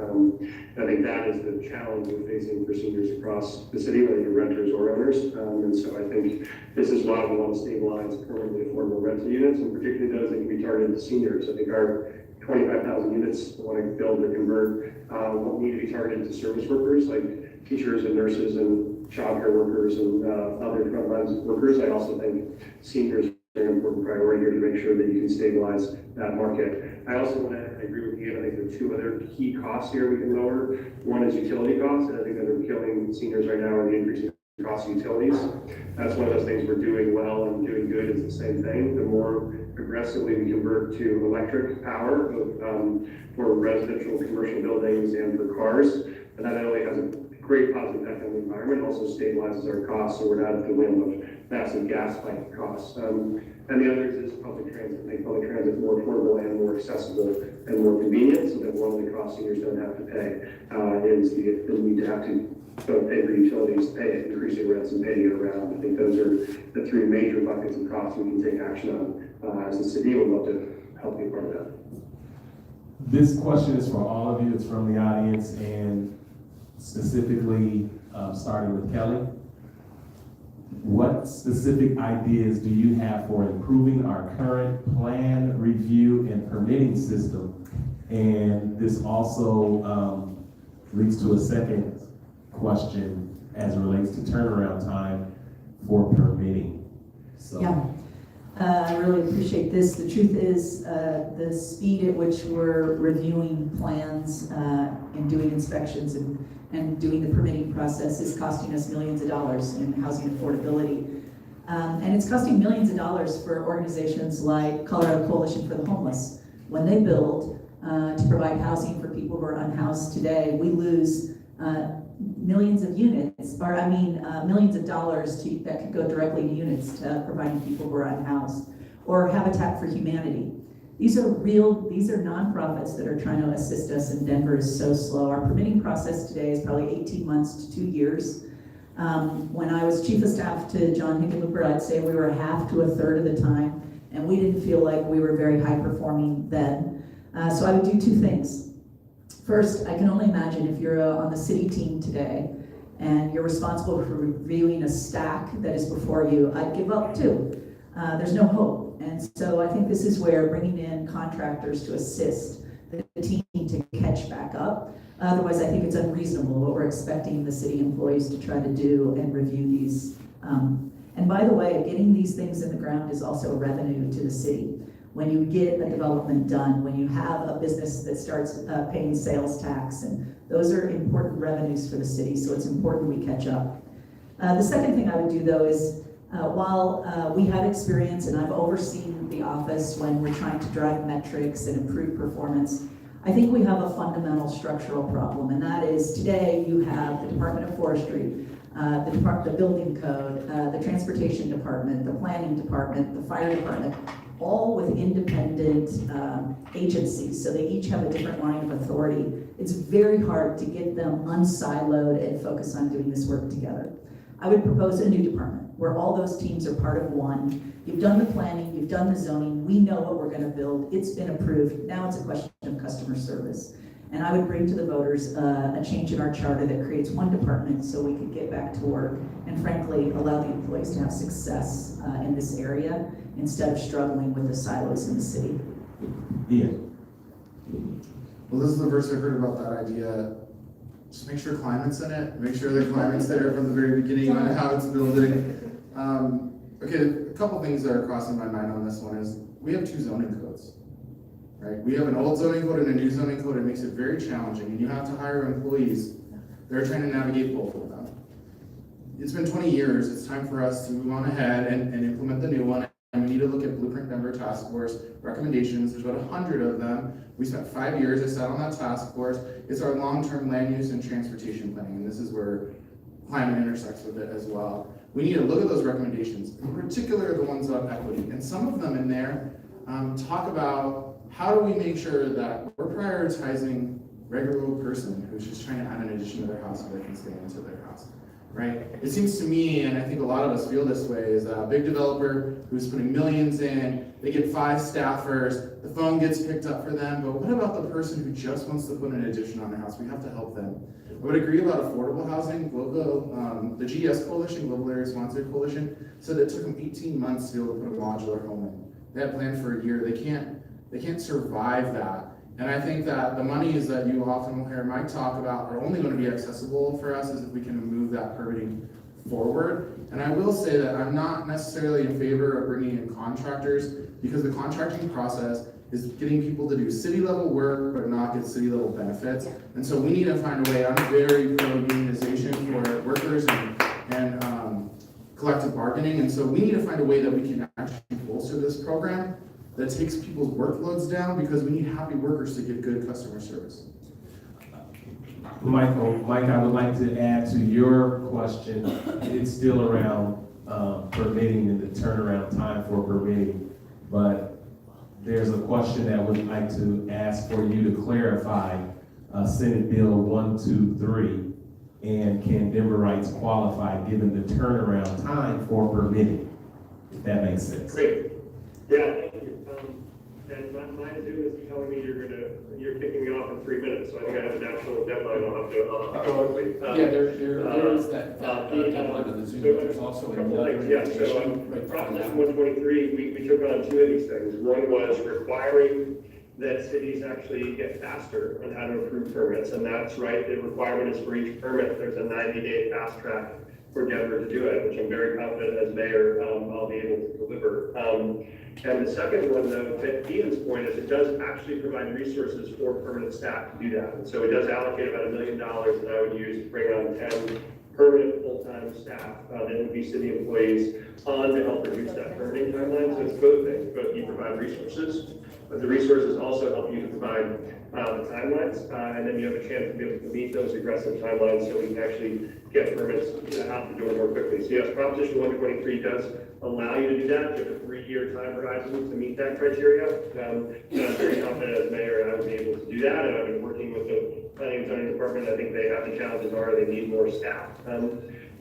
I think that is the challenge we're facing for seniors across the city, whether you're renters or owners, and so I think this is why we want to stabilize permanently affordable rental units, and particularly those that can be targeted to seniors. I think our 25,000 units we want to build or convert will need to be targeted to service workers like teachers and nurses and child care workers and other frontline workers. I also think seniors an important priority here to make sure that you can stabilize that market. I also want to agree with you. I think there are two other key costs here we can lower. One is utility costs, and I think that are killing seniors right now are the increasing cost of utilities. That's one of those things we're doing well and doing good is the same thing. The more aggressively we convert to electric power for residential, commercial buildings and for cars, and that not only has a great positive effect on the environment, also stabilizes our costs, so we're not at the whim of massive gas spike costs. And the other is public transit, make public transit more affordable and more accessible and more convenient, so that one of the costs seniors don't have to pay is the need to have to don't pay for utilities, pay it, increasing rents and paying it around. I think those are the three major buckets of costs we can take action on as a city. We'd love to help be part of that. This question is for all of you. It's from the audience, and specifically starting with Kelly. What specific ideas do you have for improving our current plan, review, and permitting system? And this also leads to a second question as it relates to turnaround time for permitting. So. Yeah. I really appreciate this. The truth is, the speed at which we're reviewing plans and doing inspections and doing the permitting process is costing us millions of dollars in housing affordability. And it's costing millions of dollars for organizations like Colorado Coalition for the Homeless. When they build to provide housing for people who are unhoused today, we lose millions of units, millions of dollars that could go directly to units to providing people who are unhoused, or Habitat for Humanity. These are nonprofits that are trying to assist us, and Denver is so slow. Our permitting process today is probably 18 months to 2 years. When I was chief of staff to John Hickenlooper, I'd say we were half to a third of the time, and we didn't feel like we were very high performing then. So I would do two things. First, I can only imagine if you're on the city team today and you're responsible for reviewing a stack that is before you, I'd give up too. There's no hope. And so I think this is where bringing in contractors to assist the team to catch back up. Otherwise, I think it's unreasonable what we're expecting the city employees to try to do and review these. And by the way, getting these things in the ground is also a revenue to the city. When you get a development done, when you have a business that starts paying sales tax, and those are important revenues for the city, so it's important we catch up. The second thing I would do though is, while we have experience and I've overseen the office when we're trying to drive metrics and improve performance, I think we have a fundamental structural problem, and that is today you have the Department of Forestry, the Building Code, the Transportation Department, the Planning Department, the Fire Department, all with independent agencies, so they each have a different line of authority. It's very hard to get them unsiloed and focus on doing this work together. I would propose a new department where all those teams are part of one. You've done the planning, you've done the zoning, we know what we're going to build, it's been approved, now it's a question of customer service. And I would bring to the voters a change in our charter that creates one department so we could get back to work and frankly allow the employees to have success in this area instead of struggling with the silos in the city. Yeah. Well, this is the first I've heard about that idea. Just make sure climate's in it. Make sure the climate's there from the very beginning on how it's building. Okay, a couple things that are crossing my mind on this one is we have two zoning codes. Right? We have an old zoning code and a new zoning code. It makes it very challenging, and you have to hire employees that are trying to navigate both of them. It's been 20 years. It's time for us to move on ahead and implement the new one. And we need to look at Blueprint Denver Task Force recommendations. There's about 100 of them. We spent 5 years. I sat on that task force. It's our long-term land use and transportation planning, and this is where climate intersects with it as well. We need to look at those recommendations, in particular the ones on equity. And some of them in there talk about how do we make sure that we're prioritizing regular person who's just trying to add an addition to their house so they can stay into their house, right? It seems to me, and I think a lot of us feel this way, is a big developer who's putting millions in, they get 5 staffers, the phone gets picked up for them, but what about the person who just wants to put an addition on their house? We have to help them. I would agree about affordable housing. The GS Coalition, Global Area Sponsored Coalition, said it took them 18 months to be able to put a modular home in. They had planned for a year. They can't survive that. And I think that the monies that you often will hear Mike talk about are only going to be accessible for us is if we can move that permitting forward. And I will say that I'm not necessarily in favor of bringing in contractors, because the contracting process is getting people to do city level work but not get city level benefits. And so we need to find a way. I'm very pro unionization for workers and collective bargaining. And so we need to find a way that we can actually bolster this program that takes people's workloads down, because we need happy workers to give good customer service. Mike, I would like to add to your question. It's still around permitting and the turnaround time for permitting, but there's a question that would like to ask for you to clarify Senate Bill 123, and can Denverites qualify given the turnaround time for permitting? If that makes sense. Great. Yeah, thank you. And my Zoom is telling me you're kicking me off in 3 minutes, so I think I have an actual deadline. I'll have to go quickly. Yeah, there is that deadline on the Zoom, but there's also another. Yeah, so Proposition 123, we took on two of these things. One was requiring that cities actually get faster on how to approve permits, and that's right. The requirement is for each permit, there's a 90-day fast track for Denver to do it, which I'm very confident as mayor I'll be able to deliver. And the second one, though, to Ian's point, is it does actually provide resources for permanent staff to do that. And so it does allocate about $1 million that I would use to bring on 10 permanent full-time staff that would be city employees on to help reduce that permitting timeline. So it's both things. Both you provide resources, but the resources also help you to provide the timelines, and then you have a chance to be able to meet those aggressive timelines so we can actually get permits out the door more quickly. So yes, Proposition 123 does allow you to do that. You have a 3-year time horizon to meet that criteria. And I'm very confident as mayor I will be able to do that, and I've been working with the planning and zoning department. I think they have the challenges are they need more staff.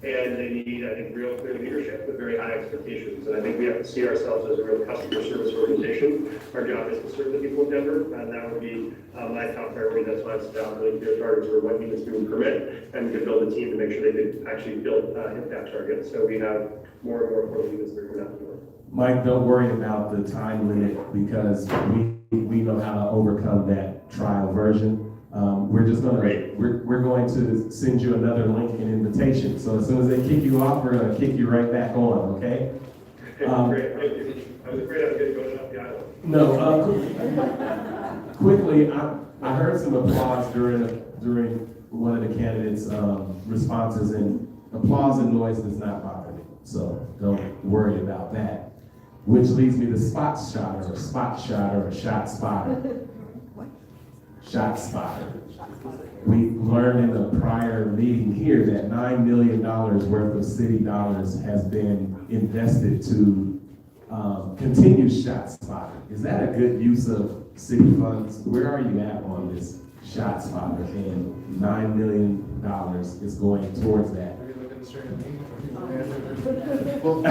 And they need, I think, real clear leadership with very high expectations. And I think we have to see ourselves as a real customer service organization. Our job is to serve the people of Denver, and that would be my top priority. That's why it's about really clear targets for what units we would permit, and we could build a team to make sure they could actually hit that target. So we have more and more affordable units that are coming out the door. Mike, don't worry about the time limit, because we know how to overcome that trial version. We're just gonna, we're going to send you another link and invitation. So as soon as they kick you off, we're gonna kick you right back on, okay? Great, thank you. I was afraid I was gonna go up the aisle. No, quickly, I heard some applause during one of the candidates' responses, and applause and noise does not bother me. So don't worry about that. Which leads me to spot shotter, or shot spotter. Shot spotter. We learned in a prior meeting here that $9 million worth of city dollars has been invested to continue shot spotter. Is that a good use of city funds? Where are you at on this shot spotter? And $9 million is going towards that. Are you looking straight at me? Well,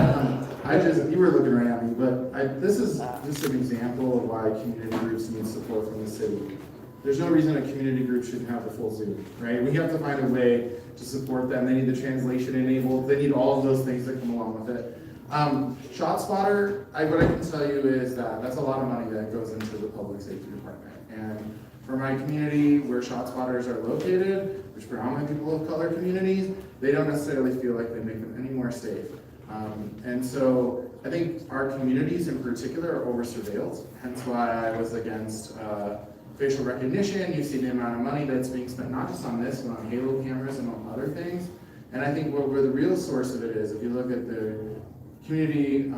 you were looking right at me, but this is just an example of why community groups need support from the city. There's no reason a community group shouldn't have the full Zoom, right? We have to find a way to support them. They need the translation enabled. They need all of those things that come along with it. ShotSpotter, what I can tell you is that that's a lot of money that goes into the public safety department. And for my community where ShotSpotters are located, which predominantly people of color communities, they don't necessarily feel like they make them any more safe. And so I think our communities in particular are over surveilled, hence why I was against facial recognition. You see the amount of money that's being spent not just on this, but on halo cameras and on other things. And I think where the real source of it is, if you look at the community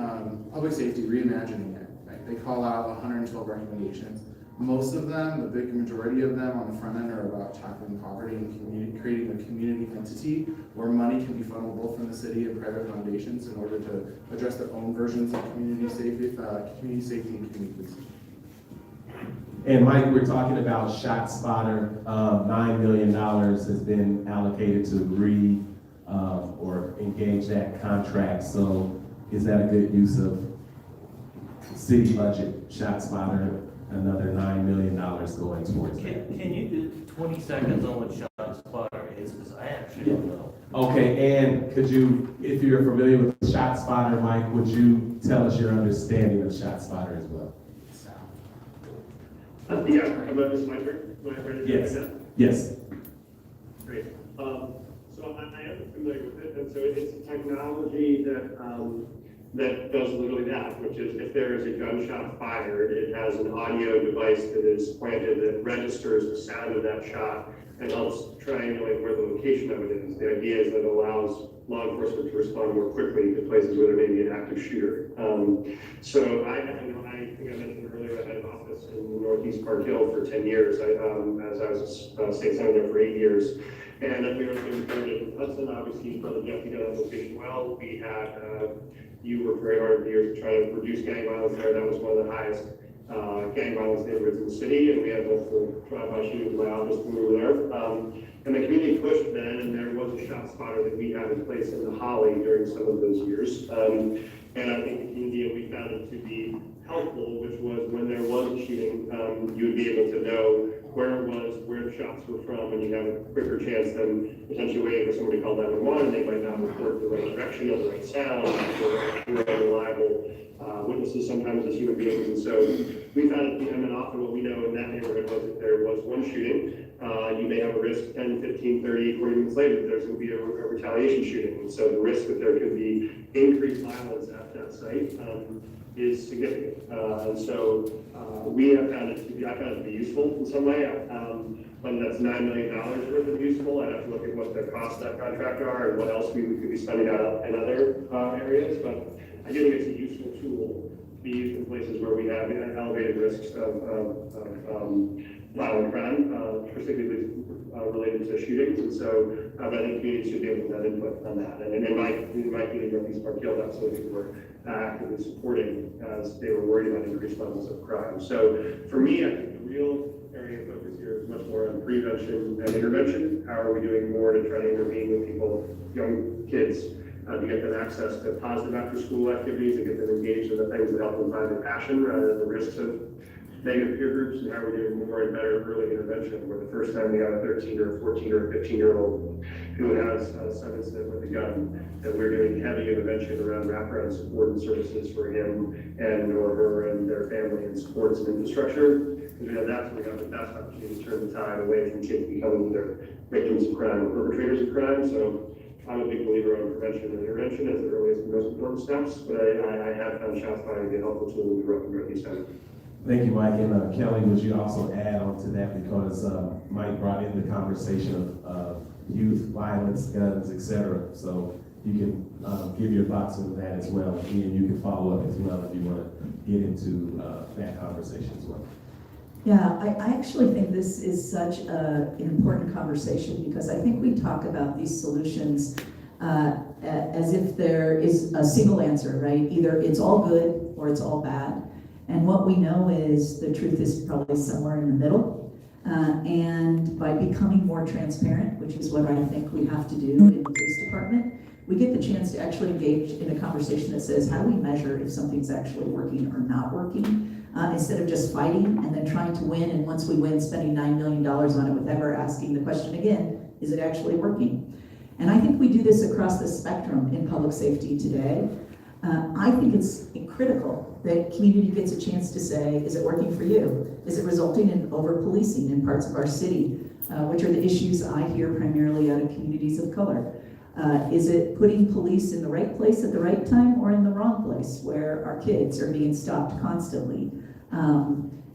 public safety reimagining it, right? They call out 112 recommendations. Most of them, the big majority of them on the front end, are about tackling poverty and creating a community entity where money can be funneled both from the city and private foundations in order to address their own versions of community safety and community policing. And Mike, we're talking about ShotSpotter. $9 million has been allocated to or engage that contract. So is that a good use of city budget? ShotSpotter, another $9 million going towards that. Can you do 20 seconds on what ShotSpotter is? Because I actually don't know. Okay, and could you, if you're familiar with ShotSpotter, Mike, would you tell us your understanding of ShotSpotter as well? Yeah, about this my turn? Am I ready to do Yes. that? Yes. Great. So I am familiar with it, So it's a technology that, that does literally that, which is if there is a gunshot fired, it has an audio device that is planted that registers the sound of that shot and helps triangulate where the location of it is. The idea is that it allows law enforcement to respond more quickly to places where there may be an active shooter. So I think I mentioned earlier, I had an office in Northeast Park Hill for 10 years, as I was a state senator for 8 years. And we were doing in Hudson, obviously, Brother Jeff, you got that location well. We had, you worked very hard for years to try to reduce gang violence there. That was one of the highest gang violence neighborhoods in the city, and we had multiple drive-by shootings in my office when we were there. And the community pushed then, and there was a shot spotter that we had in place in the Holly during some of those years. And I think the community, we found it to be helpful, which was when there was a shooting, you would be able to know where it was, where the shots were from, and you have a quicker chance than potentially waiting for somebody to call 911, and they might not report the right direction or the right sound, or unreliable witnesses sometimes as human beings. And so we found, and often what we know in that neighborhood was if there was one shooting, you may have a risk 10, 15, 30, 40 minutes later that there's going to be a retaliation shooting. And so the risk that there could be increased violence at that site is significant. And so we have found it to be, I found it to be useful in some way. When that's $9 million worth of useful, I'd have to look at what the costs of that contract are and what else we could be spending out in other areas. But I do think it's a useful tool to be used in places where we have elevated risks of violent crime, particularly related to shootings. And so I think communities should be able to have input on that. And in my community, Northeast Park Hill, that's what we were actively supporting as they were worried about increased levels of crime. So for me, I think the real area of focus here is much more on prevention and intervention. How are we doing more to try to intervene with people, young kids, to get them access to positive after-school activities, to get them engaged in the things that help them find their passion rather than the risks of negative peer groups, and how we're doing more and better early intervention, where the first time we got a 13 or a 14 or a 15-year-old who has some incident with a gun, that we're doing heavy intervention around wraparound support and services for him and or her and their family and supports and infrastructure. Because we know that's when we have the best opportunity to turn the tide away from kids becoming either victims of crime or perpetrators of crime. So I'm a big believer on prevention and intervention as the earliest and most important steps, but I have found shots firing to be a helpful tool when we grew up in Northeast Center. Thank you, Mike. And Kelly, would you also add on to that, because Mike brought in the conversation of youth violence, guns, etc. So you can give your thoughts on that as well. And you can follow up as well if you want to get into that conversation as well. Yeah, I actually think this is such an important conversation, because I think we talk about these solutions as if there is a single answer, right? Either it's all good or it's all bad. And what we know is the truth is probably somewhere in the middle. And by becoming more transparent, which is what I think we have to do in the police department, we get the chance to actually engage in a conversation that says, how do we measure if something's actually working or not working? Instead of just fighting and then trying to win, and once we win, spending $9 million on it without ever asking the question again, is it actually working? And I think we do this across the spectrum in public safety today. I think it's critical that community gets a chance to say, is it working for you? Is it resulting in over-policing in parts of our city, which are the issues I hear primarily out of communities of color? Is it putting police in the right place at the right time or in the wrong place where our kids are being stopped constantly?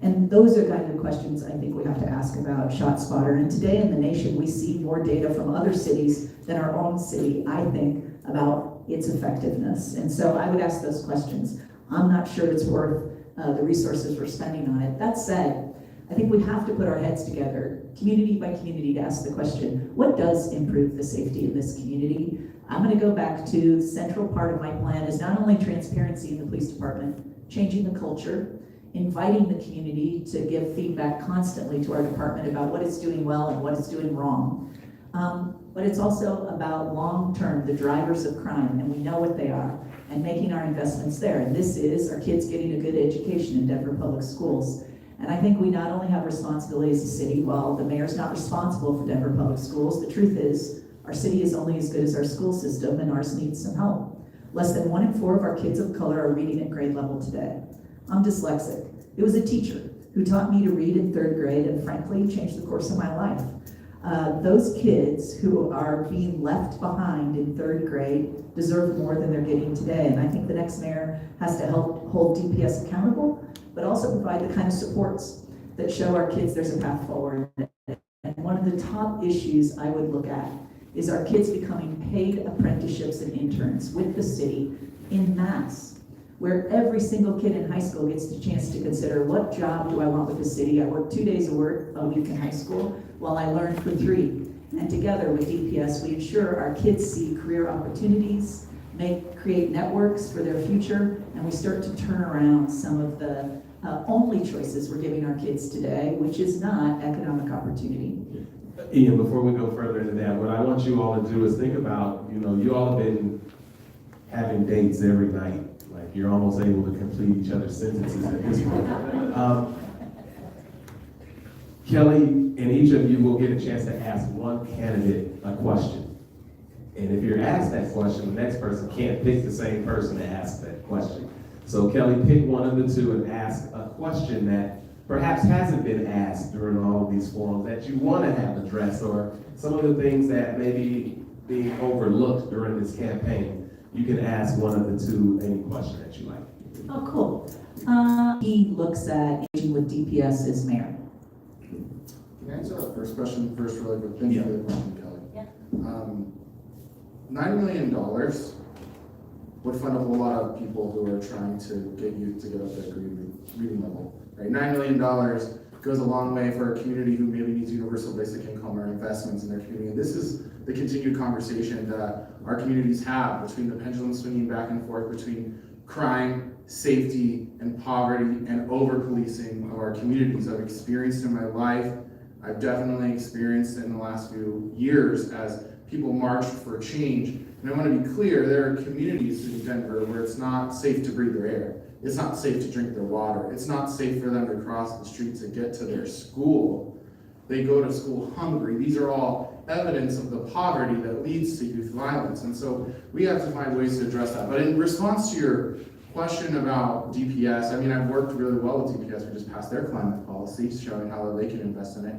And those are kind of questions I think we have to ask about ShotSpotter. And today in the nation, we see more data from other cities than our own city, I think, about its effectiveness. And so I would ask those questions. I'm not sure it's worth the resources we're spending on it. That said, I think we have to put our heads together, community by community, to ask the question, what does improve the safety of this community? I'm going to go back to the central part of my plan is not only transparency in the police department, changing the culture, inviting the community to give feedback constantly to our department about what it's doing well and what it's doing wrong. But it's also about long-term, the drivers of crime, and we know what they are, and making our investments there. And this is our kids getting a good education in Denver Public Schools. And I think we not only have responsibility as a city, while the mayor's not responsible for Denver Public Schools, the truth is our city is only as good as our school system, and ours needs some help. Less than 1 in 4 of our kids of color are reading at grade level today. I'm dyslexic. It was a teacher who taught me to read in 3rd grade and frankly changed the course of my life. Those kids who are being left behind in third grade deserve more than they're getting today. And I think the next mayor has to help hold DPS accountable, but also provide the kind of supports that show our kids there's a path forward. And one of the top issues I would look at is our kids becoming paid apprenticeships and interns with the city in mass, where every single kid in high school gets the chance to consider, what job do I want with the city? I work 2 days a week in high school while I learn for 3. And together with DPS, we ensure our kids see career opportunities, create networks for their future, and we start to turn around some of the only choices we're giving our kids today, which is not economic opportunity. Ian, before we go further into that, what I want you all to do is think about, you all have been having dates every night. Like, you're almost able to complete each other's sentences at this point. Kelly and each of you will get a chance to ask one candidate a question. And if you're asked that question, the next person can't pick the same person to ask that question. So Kelly, pick one of the two and ask a question that perhaps hasn't been asked during all of these forums that you want to have addressed, or some of the things that may be being overlooked during this campaign. You can ask one of the two any question that you like. Oh, cool. He looks at engaging with DPS as mayor. Can I answer that first question first really quick? Thank you for the question, Kelly. Yeah. $9 million would fund a whole lot of people who are trying to get youth to get up their reading level, right? $9 million goes a long way for a community who maybe needs universal basic income or investments in their community. And this is the continued conversation that our communities have between the pendulum swinging back and forth between crime, safety, and poverty, and over-policing of our communities. I've experienced in my life, I've definitely experienced in the last few years as people marched for change. And I want to be clear, there are communities in Denver where it's not safe to breathe their air. It's not safe to drink their water. It's not safe for them to cross the streets and get to their school. They go to school hungry. These are all evidence of the poverty that leads to youth violence. And so we have to find ways to address that. But in response to your question about DPS, I mean, I've worked really well with DPS. We just passed their climate policy showing how they can invest in it.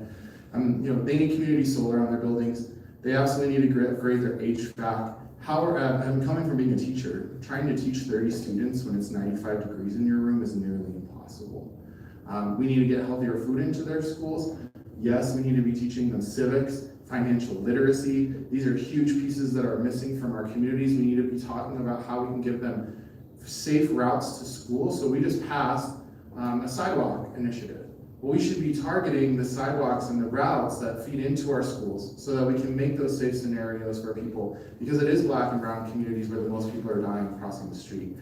They need community solar on their buildings. They absolutely need to upgrade their HVAC. I'm coming from being a teacher. Trying to teach 30 students when it's 95 degrees in your room is nearly impossible. We need to get healthier food into their schools. Yes, we need to be teaching them civics, financial literacy. These are huge pieces that are missing from our communities. We need to be talking about how we can give them safe routes to school. So we just passed a sidewalk initiative. Well, we should be targeting the sidewalks and the routes that feed into our schools so that we can make those safe scenarios for people, because it is Black and brown communities where the most people are dying crossing the street.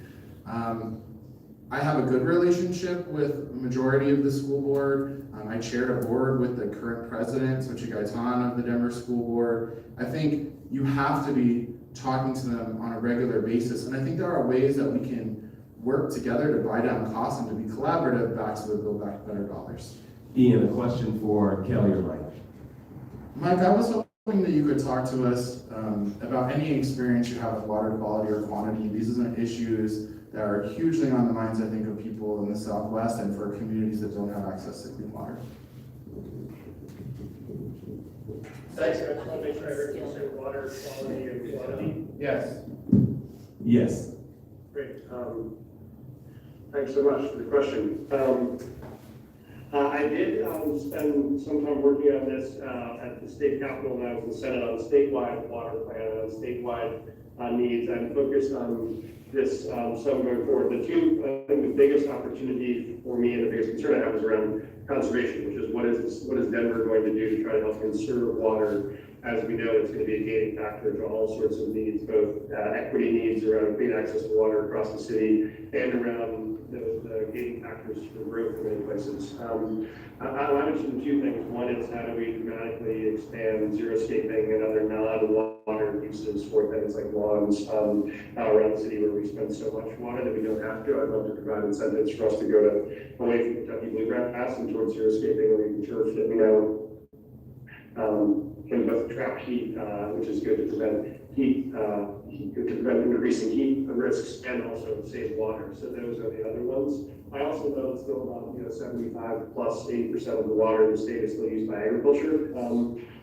I have a good relationship with the majority of the school board. I chaired a board with the current president, Sochi Gaitan of the Denver School Board. I think you have to be talking to them on a regular basis, and I think there are ways that we can work together to buy down costs and to be collaborative back to the Build Back Better dollars. Ian, a question for Kelly or Mike. Mike, I was hoping that you could talk to us about any experience you have with water quality or quantity. These are issues that are hugely on the minds, I think, of people in the Southwest and for communities that don't have access to clean water. Thanks, I just want to make sure I heard you say water quality and quantity. Yes. Yes. Great. Thanks so much for the question. I did spend some time working on this at the state capitol when I was in the Senate on the statewide water plan and on statewide needs. I'm focused on this some going forward. I think the biggest opportunity for me and the biggest concern I have is around conservation, which is what is Denver going to do to try to help conserve water? As we know, it's going to be a gating factor to all sorts of needs, both equity needs around clean access to water across the city and around the gating factors for growth in many places. I mentioned two things. One is how do we dramatically expand xeriscaping and other non-water uses for things like lawns around the city where we spend so much water that we don't have to. I'd love to provide incentives for us to go away from Kentucky bluegrass and towards xeriscaping where we can turf that we know can both trap heat, which is good to prevent heat, to prevent increasing heat risks, and also save water. So those are the other ones. I also know that still about, 75 plus 80% of the water in the state is still used by agriculture.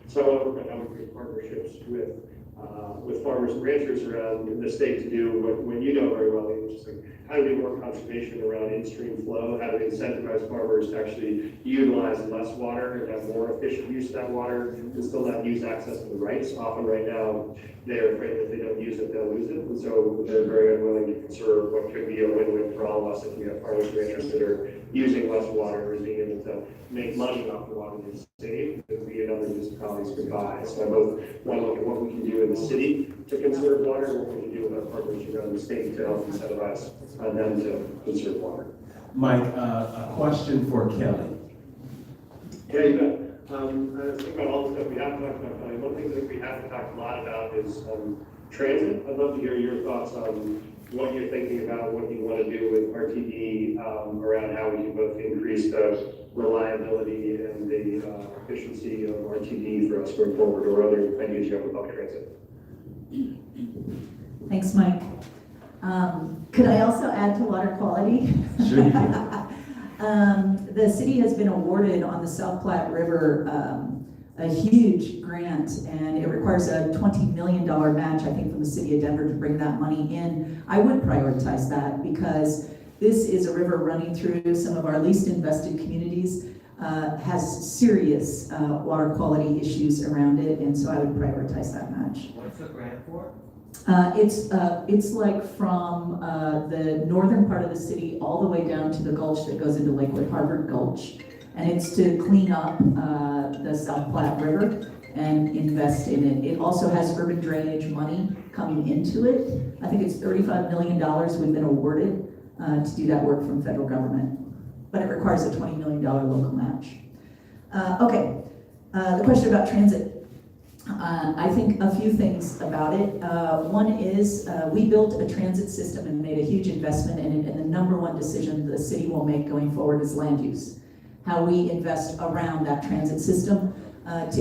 So I want to work on how we create partnerships with farmers and ranchers around the state to do what you know very well, which is like how to do more conservation around in-stream flow, how to incentivize farmers to actually utilize less water and have more efficient use of that water and still not use access to the rights. Often right now, they're afraid that if they don't use it, they'll lose it. And so they're very unwilling to conserve what could be a win-win for all of us if we have farmers and ranchers that are using less water and being able to make money off the water they save that we and other municipalities could buy. So I both want to look at what we can do in the city to conserve water, and what we can do with our partners around the state to help incentivize them to conserve water. Mike, a question for Kelly. Yeah, you bet. I think about all the stuff we haven't talked about, Kelly. One thing that we haven't talked a lot about is transit. I'd love to hear your thoughts on what you're thinking about, what you want to do with RTD around how we can both increase the reliability and the efficiency of RTD for us going forward, or other ideas you have with public transit. Thanks, Mike. Could I also add to water quality? Sure you can. The city has been awarded on the South Platte River a huge grant, and it requires a $20 million match, I think, from the city of Denver to bring that money in. I would prioritize that because this is a river running through some of our least invested communities, has serious water quality issues around it, and so I would prioritize that match. What's the grant for? It's like from the northern part of the city all the way down to the gulch that goes into Lakewood Harvard Gulch. And it's to clean up the South Platte River and invest in it. It also has urban drainage money coming into it. I think it's $35 million we've been awarded to do that work from federal government. But it requires a $20 million local match. The question about transit. I think a few things about it. One is we built a transit system and made a huge investment in it, and the number one decision the city will make going forward is land use. How we invest around that transit system to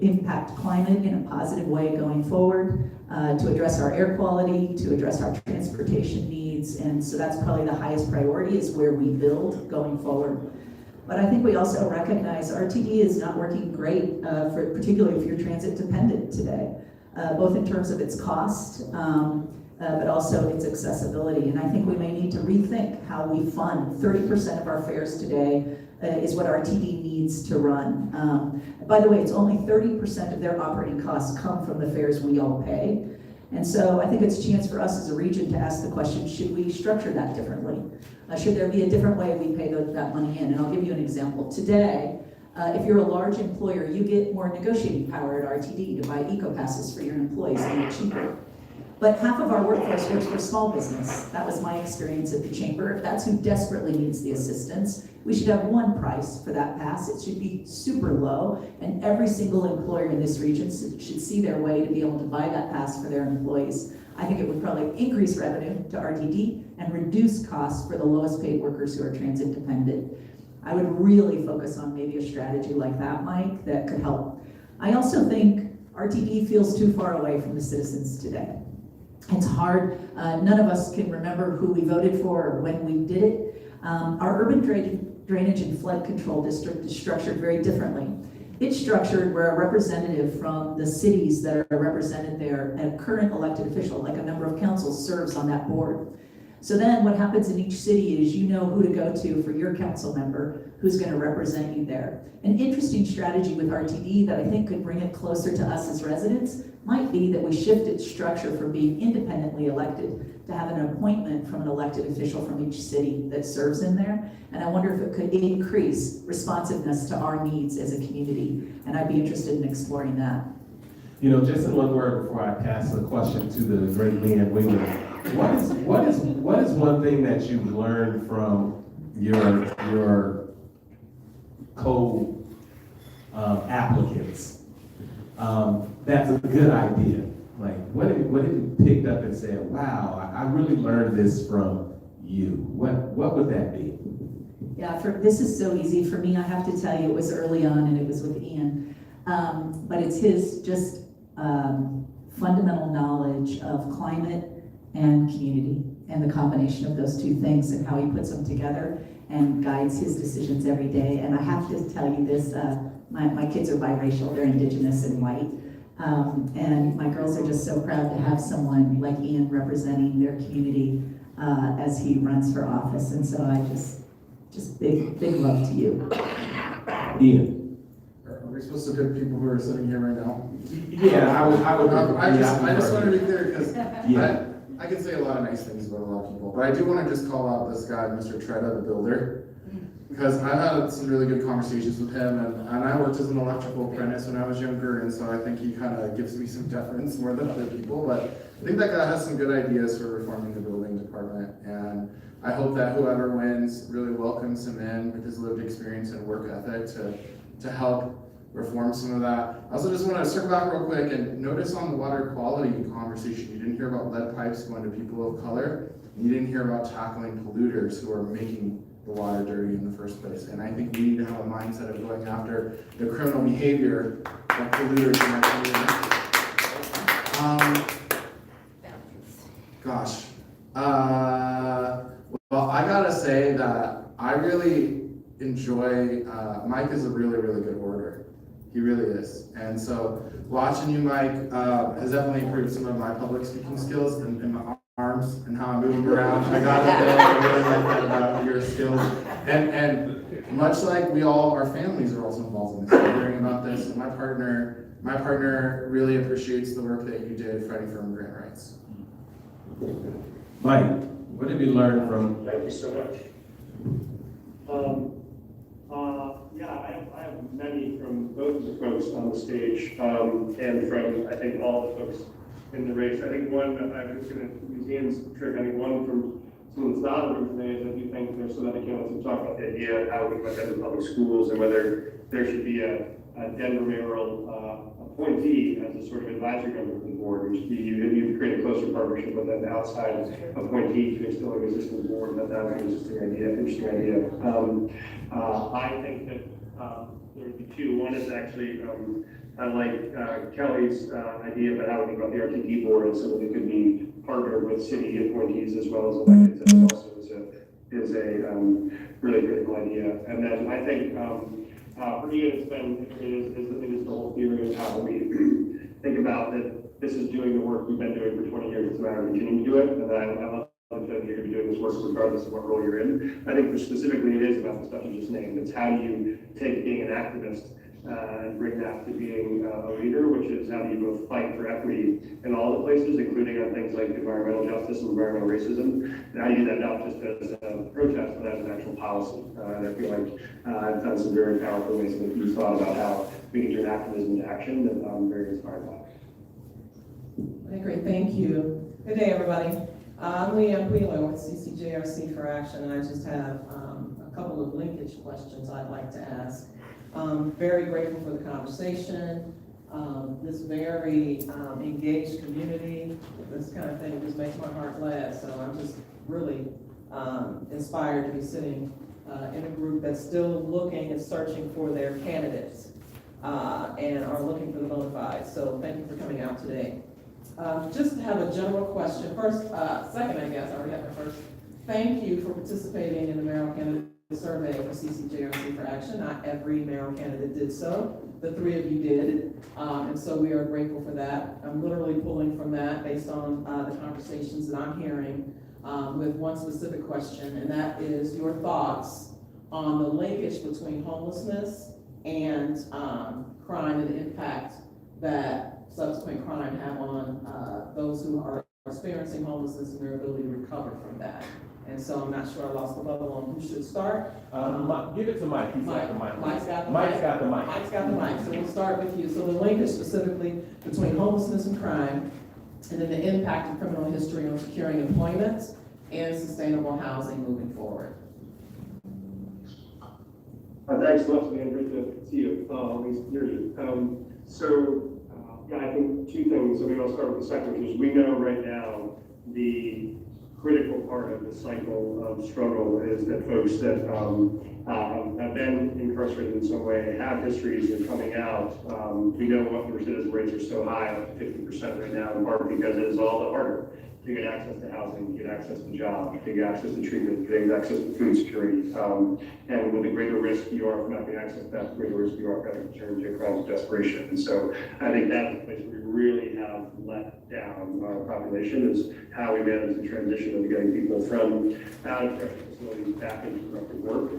impact climate in a positive way going forward, to address our air quality, to address our transportation needs, and so that's probably the highest priority is where we build going forward. But I think we also recognize RTD is not working great, particularly if you're transit dependent today, both in terms of its cost, but also its accessibility. And I think we may need to rethink how we fund. 30% of our fares today is what RTD needs to run. By the way, it's only 30% of their operating costs come from the fares we all pay. And so I think it's a chance for us as a region to ask the question, should we structure that differently? Should there be a different way we pay that money in? And I'll give you an example. Today, if you're a large employer, you get more negotiating power at RTD to buy eco-passes for your employees and they're cheaper. But half of our workforce works for small business. That was my experience at the chamber. If that's who desperately needs the assistance, we should have one price for that pass. It should be super low, and every single employer in this region should see their way to be able to buy that pass for their employees. I think it would probably increase revenue to RTD and reduce costs for the lowest paid workers who are transit dependent. I would really focus on maybe a strategy like that, Mike, that could help. I also think RTD feels too far away from the citizens today. It's hard. None of us can remember who we voted for or when we did it. Our urban drainage and flood control district is structured very differently. It's structured where a representative from the cities that are represented there, and a current elected official, like a member of council, serves on that board. So then what happens in each city is you know who to go to for your council member who's going to represent you there. An interesting strategy with RTD that I think could bring it closer to us as residents might be that we shift its structure from being independently elected to have an appointment from an elected official from each city that serves in there. And I wonder if it could increase responsiveness to our needs as a community. And I'd be interested in exploring that. You know, just in one word before I pass the question to the great Leanne Wiggler, what is one thing that you've learned from your applicants that's a good idea? Like, what have you picked up and said, wow, I really learned this from you? What would that be? Yeah, this is so easy for me. I have to tell you, it was early on and it was with Ian. But it's his just fundamental knowledge of climate and community. and the combination of those two things and how he puts them together and guides his decisions every day. And I have to tell you this, my kids are biracial, they're indigenous and white. And my girls are just so proud to have someone like Ian representing their community as he runs for office. And so I just big love to you. Ian. Are we supposed to pick people who are sitting here right now? Yeah, I just want to be clear, because Yeah. I can say a lot of nice things about a lot of people, but I do want to just call out this guy, Mr. Tretta, the builder, because I've had some really good conversations with him, and I worked as an electrical apprentice when I was younger, and so I think he kind of gives me some deference more than other people, but I think that guy has some good ideas for reforming the building department, and I hope that whoever wins really welcomes him in with his lived experience and work ethic to help reform some of that. I also just want to circle back real quick and notice on the water quality conversation, you didn't hear about lead pipes going to people of color, and you didn't hear about tackling polluters who are making the water dirty in the first place. And I think we need to have a mindset of going after the criminal behavior of polluters in our community. Well, I gotta say that I really enjoy, Mike is a really, really good orator. He really is. And so watching you, Mike, has definitely improved some of my public speaking skills and my arms and how I'm moving around. I gotta say, I really like that about your skills. And much like we all, our families are also involved in this, hearing about this. And my partner really appreciates the work that you did fighting for immigrant rights. Mike, what did you learn from? Thank you so much. I have many from both of the folks on the stage, and from, I think, all the folks in the race. I think one, I was going to use Ian's trick, I think one from someone that's not in the room today is I do think there's some other candidates who talk about the idea of how we look at the public schools and whether there should be a Denver mayoral appointee as a sort of advisory member of the board, which you create a closer partnership with an outside appointee to instill an existing board. That's an interesting idea. I think that there would be two. One is actually, I like Kelly's idea about how we think about the RTD board, and so that it could be partnered with city appointees as well as elected. That also is a really critical idea. And then I think for me, it is the whole theory of how we think about that. This is doing the work we've been doing for 20 years. It's a matter of continuing to do it. And I love that you're going to be doing this work regardless of what role you're in. I think specifically it is about the stuff you just named. It's how do you take being an activist and bring that to being a leader, which is how do you both fight for equity in all the places, including on things like environmental justice and environmental racism. And how do you do that not just as a protest, but as an actual policy. And I feel like I've done some very powerful ways that you've thought about how we can turn activism into action that I'm very inspired by. Okay, great, thank you. Good day, everybody. I'm Leanne Wheeler with CCJRC for Action, and I just have a couple of linkage questions I'd like to ask. Very grateful for the conversation, this very engaged community. This kind of thing just makes my heart glad, so I'm just really inspired to be sitting in a group that's still looking and searching for their candidates and are looking for the bona fides. So thank you for coming out today. Just to have a general question. Second, I guess, I already have my first. Thank you for participating in the Mayoral candidate survey for CCJRC for Action. Not every mayoral candidate did so. The three of you did, and so we are grateful for that. I'm literally pulling from that based on the conversations that I'm hearing with one specific question, and that is your thoughts on the linkage between homelessness and crime and the impact that subsequent crime have on those who are experiencing homelessness and their ability to recover from that. And so I'm not sure I lost the bubble on who should start. Give it to Mike. He's got the mic. Mike's got the mic. Mike's got the mic. Mike's got the mic. So we'll start with you. So the linkage specifically between homelessness and crime, and then the impact of criminal history on securing employment and sustainable housing moving forward. Thanks so much, man. Great to see you, at least hear you. I think two things. So maybe I'll start with the second, which is we know right now the critical part of the cycle of struggle is that folks that have been incarcerated in some way, have histories of coming out. We know what the recidivism rates are so high, up to 50% right now, in part because it is all the harder. to get access to housing, get access to jobs, to get access to treatment, getting access to food security. And with the greater risk you are for not getting access to that, the greater risk you are for having to turn to crimes of desperation. And so I think that's the place where we really have let down our population, is how we manage the transition of getting people from out of correctional facilities back into productive work.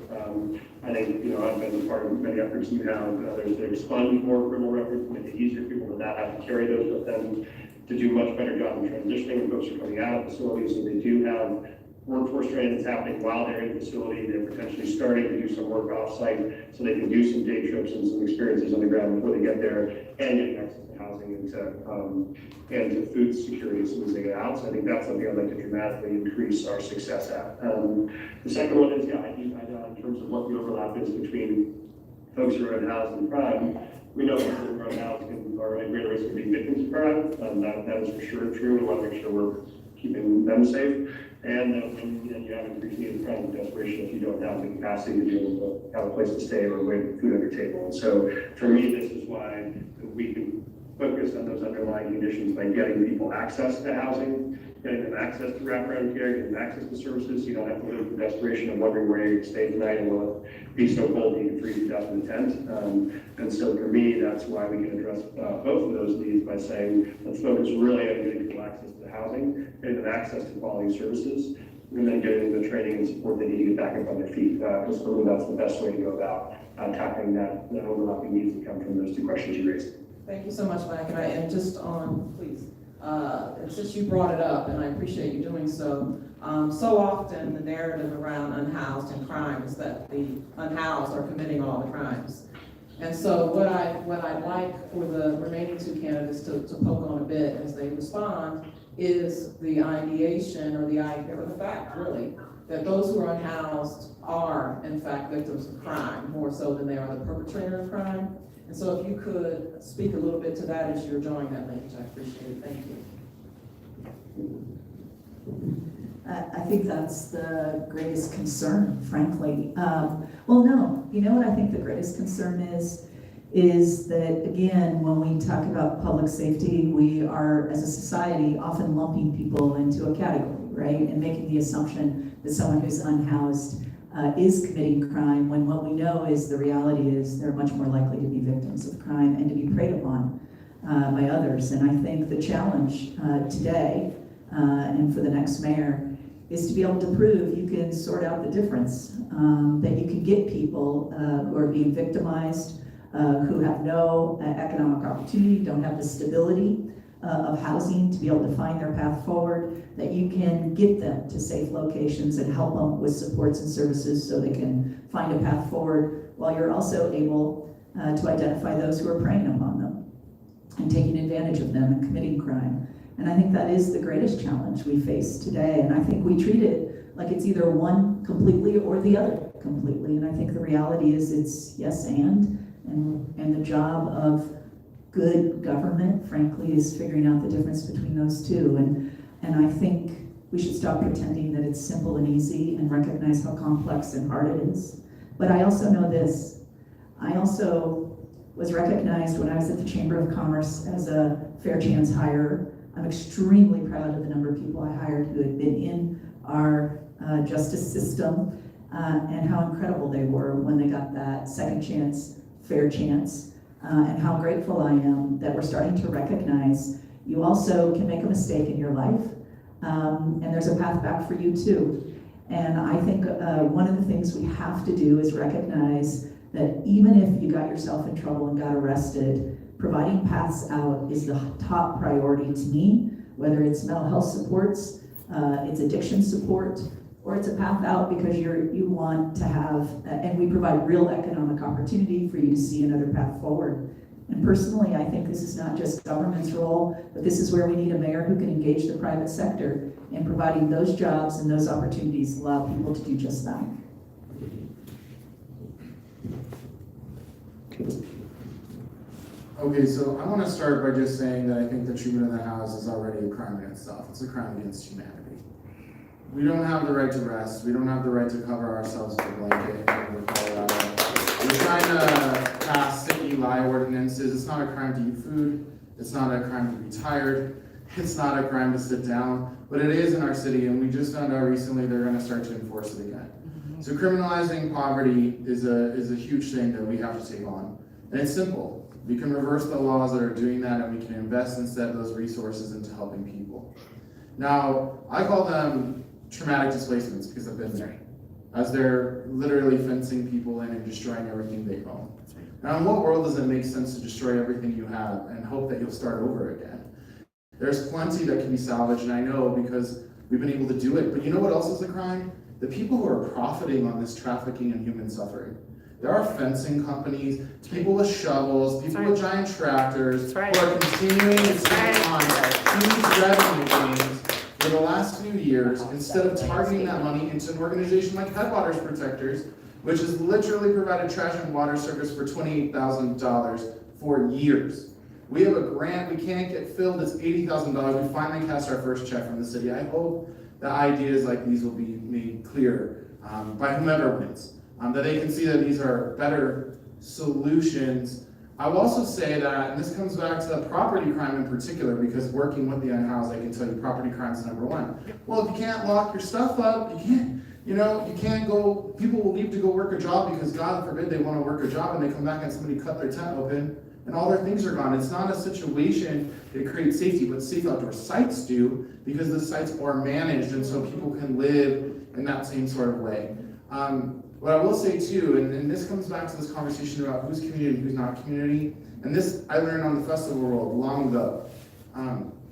I think, I've been a part of many efforts you have, others to expunge more criminal records, make it easier for people to not have to carry those with them, to do a much better job in transitioning when folks are coming out of facilities, so they do have workforce training that's happening while they're in the facility. They're potentially starting to do some work off-site, so they can do some day trips and some experiences on the ground before they get there, and getting access to housing and to food security as soon as they get out. So I think that's something I'd like to dramatically increase our success at. The second one is, in terms of what the overlap is between folks who are unhoused and crime, we know people who are unhoused are at greater risk of being victims of crime. That is for sure true. We want to make sure we're keeping them safe. And when you have increased need of crime and desperation, if you don't have the capacity to be able to have a place to stay or wait food on your table. And so for me, this is why we can focus on those underlying conditions by getting people access to housing, getting them access to wraparound care, getting them access to services. You don't have to live in desperation and wondering where you're going to stay tonight, and will it be so cold you can freeze to death in the tent. And so for me, that's why we can address both of those needs by saying, let's focus really on getting people access to housing, getting them access to quality services, and then getting them the training and support they need to get back up on their feet. Because for me, that's the best way to go about tackling that overlapping needs that come from those two questions you raised. Thank you so much, Mike. And just on, please, since you brought it up, and I appreciate you doing so, so often the narrative around unhoused and crime is that the unhoused are committing all the crimes. And so what I'd like for the remaining two candidates to poke on a bit as they respond is the ideation or the fact, really, that those who are unhoused are, in fact, victims of crime, more so than they are the perpetrator of crime. And so if you could speak a little bit to that as you're drawing that linkage, I appreciate it. Thank you. I think that's the greatest concern, frankly. Well, no, you know what I think the greatest concern is that, again, when we talk about public safety, we are, as a society, often lumping people into a category, right? And making the assumption that someone who's unhoused is committing crime, when what we know is the reality is they're much more likely to be victims of crime and to be preyed upon by others. And I think the challenge today and for the next mayor is to be able to prove you can sort out the difference, that you can get people who are being victimized, who have no economic opportunity, don't have the stability of housing to be able to find their path forward, that you can get them to safe locations and help them with supports and services so they can find a path forward, while you're also able to identify those who are preying upon them and taking advantage of them and committing crime. And I think that is the greatest challenge we face today. And I think we treat it like it's either one completely or the other completely. And I think the reality is it's yes and the job of good government, frankly, is figuring out the difference between those two. And I think we should stop pretending that it's simple and easy and recognize how complex and hard it is. But I also know this. I also was recognized when I was at the Chamber of Commerce as a fair chance hirer. I'm extremely proud of the number of people I hired who had been in our justice system and how incredible they were when they got that second chance, fair chance, and how grateful I am that we're starting to recognize you also can make a mistake in your life, and there's a path back for you too. And I think one of the things we have to do is recognize that even if you got yourself in trouble and got arrested, providing paths out is the top priority to me, whether it's mental health supports, it's addiction support, or it's a path out because you want to have, and we provide real economic opportunity for you to see another path forward. And personally, I think this is not just government's role, but this is where we need a mayor who can engage the private sector in providing those jobs and those opportunities, allow people to do just that. Okay, so I want to start by just saying that I think the treatment of the house is already a crime in itself. It's a crime against humanity. We don't have the right to rest. We don't have the right to cover ourselves with a blanket in Colorado. We're trying to pass sick Eli ordinances. It's not a crime to eat food. It's not a crime to be tired. It's not a crime to sit down, but it is in our city, and we just found out recently they're gonna start to enforce it again. So criminalizing poverty is a huge thing that we have to take on. And it's simple. We can reverse the laws that are doing that, and we can invest instead of those resources into helping people. Now, I call them traumatic displacements because I've been there, as they're literally fencing people in and destroying everything they own. Now, in what world does it make sense to destroy everything you have and hope that you'll start over again? There's plenty that can be salvaged, and I know because we've been able to do it. But you know what else is a crime? The people who are profiting on this trafficking and human suffering. There are fencing companies, people with shovels, people with giant tractors who are continuing to take on huge revenue gains for the last few years instead of targeting that money into an organization like Headwaters Protectors, which has literally provided trash and water service for $28,000 for years. We have a grant we can't get filled, it's $80,000. We finally cast our first check from the city. I hope that ideas like these will be made clear by whomever wins, that they can see that these are better solutions. I will also say that, and this comes back to property crime in particular, because working with the unhoused, I can tell you property crime is number one. Well, if you can't lock your stuff up, you can't go, people will leave to go work a job because God forbid they want to work a job and they come back and somebody cut their tent open and all their things are gone. It's not a situation that creates safety, but safe outdoor sites do, because the sites are managed and so people can live in that same sort of way. What I will say too, and this comes back to this conversation about who's community, who's not community, and this I learned on the festival world long ago.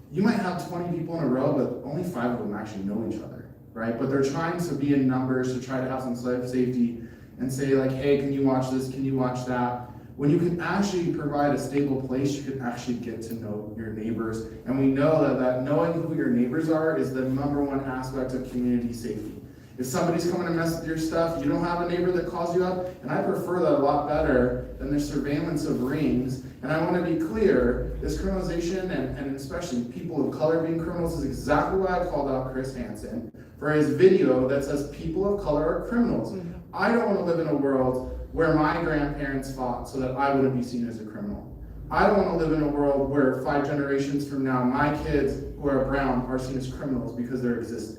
You might have 20 people in a row, but only 5 of them actually know each other, right? But they're trying to be in numbers to try to have some safety and say like, hey, can you watch this, can you watch that? When you can actually provide a stable place, you can actually get to know your neighbors. And we know that knowing who your neighbors are is the #1 aspect of community safety. If somebody's coming to mess with your stuff, you don't have a neighbor that calls you up, and I prefer that a lot better than the surveillance of rings. And I want to be clear, this criminalization and especially people of color being criminals is exactly why I called out Chris Hansen for his video that says people of color are criminals. I don't want to live in a world where my grandparents fought so that I wouldn't be seen as a criminal. I don't want to live in a world where 5 generations from now, my kids who are brown are seen as criminals because they're existing.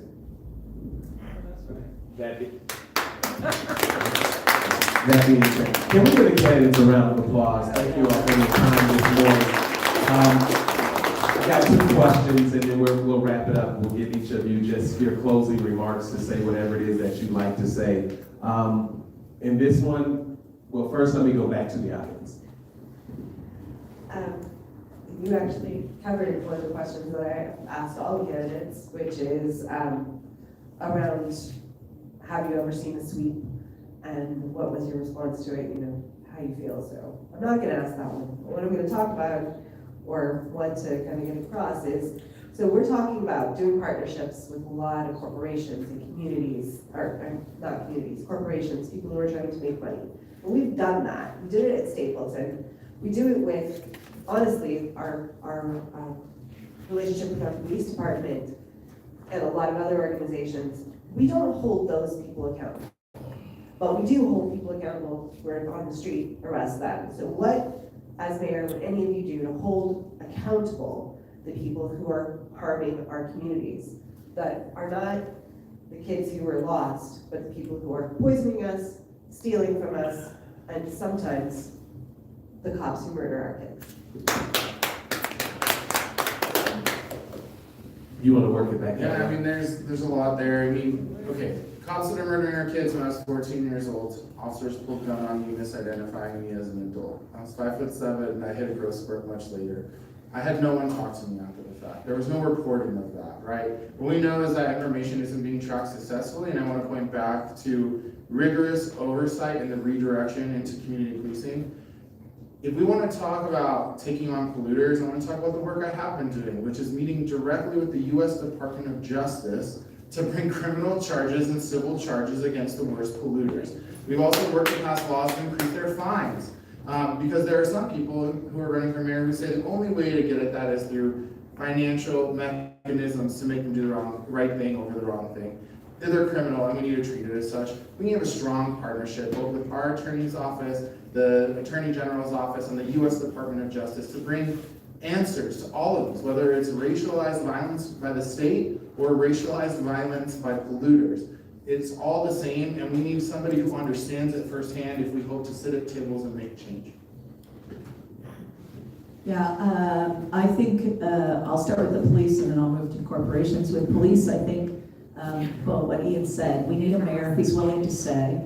That being said, can we give the candidates a round of applause? Thank you all for your time this morning. I got 2 questions and then we'll wrap it up. We'll give each of you just your closing remarks to say whatever it is that you'd like to say. In this one, well, first let me go back to the audience. You actually covered one of the questions that I asked all the candidates, which is around, have you ever seen a sweep and what was your response to it, how you feel. So I'm not going to ask that one. What I'm going to talk about or want to kind of get across is, so we're talking about doing partnerships with a lot of corporations and communities, or not communities, corporations, people who are trying to make money. And we've done that. We did it at Stapleton. We do it with, honestly, our relationship with our police department and a lot of other organizations. We don't hold those people accountable. But we do hold people accountable. We're on the street, arrest them. So what, as mayor, would any of you do to hold accountable the people who are harming our communities, that are not the kids who were lost, but the people who are poisoning us, stealing from us, and sometimes the cops who murder our kids? You want to work it back? Yeah, I mean, there's a lot there. I mean, okay, cops that are murdering our kids when I was 14 years old, officers pulled a gun on me, misidentifying me as an adult. I was 5'7", and I hit a growth spurt much later. I had no one talk to me after the fact. There was no reporting of that, right? What we know is that information isn't being tracked successfully, and I want to point back to rigorous oversight and the redirection into community policing. If we want to talk about taking on polluters, I want to talk about the work I have been doing, which is meeting directly with the U.S. Department of Justice to bring criminal charges and civil charges against the worst polluters. We've also worked to pass laws to increase their fines, because there are some people who are running for mayor who say the only way to get at that is through financial mechanisms to make them do the right thing over the wrong thing. They're criminal, and we need to treat it as such. We need to have a strong partnership both with our attorney's office, the Attorney General's office, and the U.S. Department of Justice to bring answers to all of these, whether it's racialized violence by the state or racialized violence by polluters. It's all the same, and we need somebody who understands it firsthand if we hope to sit at tables and make change. Yeah, I think I'll start with the police and then I'll move to corporations. With police, I think, well, what Ian said, we need a mayor who's willing to say,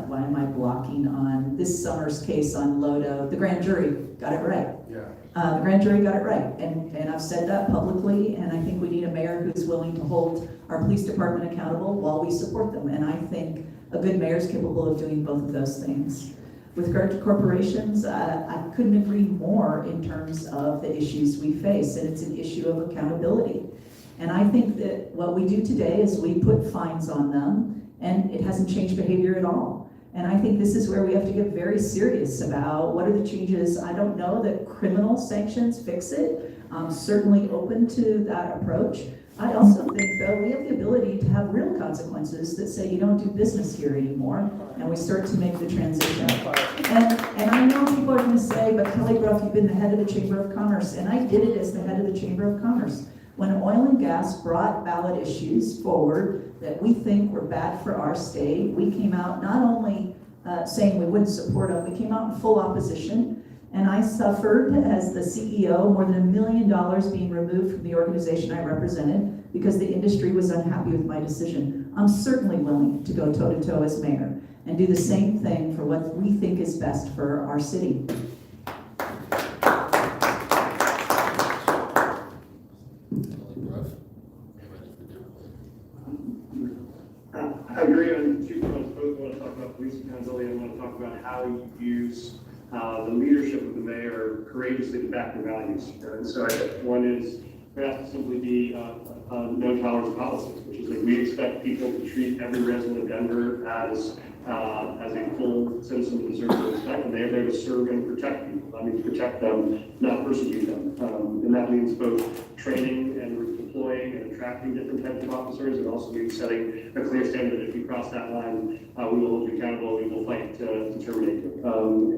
why am I blocking on this summer's case on Lodo? The grand jury got it right. Yeah. The grand jury got it right, and I've said that publicly, and I think we need a mayor who's willing to hold our police department accountable while we support them, and I think a good mayor is capable of doing both of those things. With regard to corporations, I couldn't agree more in terms of the issues we face, and it's an issue of accountability. And I think that what we do today is we put fines on them, and it hasn't changed behavior at all. And I think this is where we have to get very serious about what are the changes. I don't know that criminal sanctions fix it. I'm certainly open to that approach. I also think, though, we have the ability to have real consequences that say you don't do business here anymore, and we start to make the transition. And I know people are going to say, but Kelly Bruff, you've been the head of the Chamber of Commerce, and I did it as the head of the Chamber of Commerce. When oil and gas brought ballot issues forward that we think were bad for our state, we came out not only saying we wouldn't support them, we came out in full opposition. And I suffered as the CEO more than $1 million being removed from the organization I represented because the industry was unhappy with my decision. I'm certainly willing to go toe-to-toe as mayor and do the same thing for what we think is best for our city. I agree on 2 fronts. Both want to talk about police accountability and want to talk about how you use the leadership of the mayor courageously to back their values. And so I think one is there has to simply be no tolerance policy, which is that we expect people to treat every resident of Denver as a full citizen who deserves respect, and they are there to serve and protect people. That means protect them, not persecute them. And that means both training and deploying and attracting different types of officers. It also means setting a clear standard that if you cross that line, we will hold you accountable, we will fight to terminate you.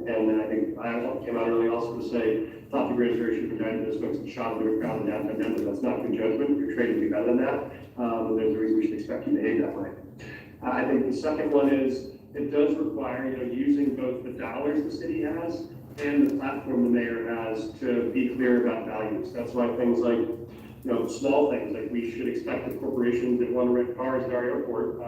And then I think I came out early also to say, thought the grand jury should have indicted those folks that shot into a crowd in downtown Denver. That's not good judgment. You're trained to be better than that. And there's a reason we should expect you to behave that way. I think the second one is it does require, using both the dollars the city has and the platform the mayor has to be clear about values. That's why things like, small things like we should expect that corporations that want to rent cars at our airport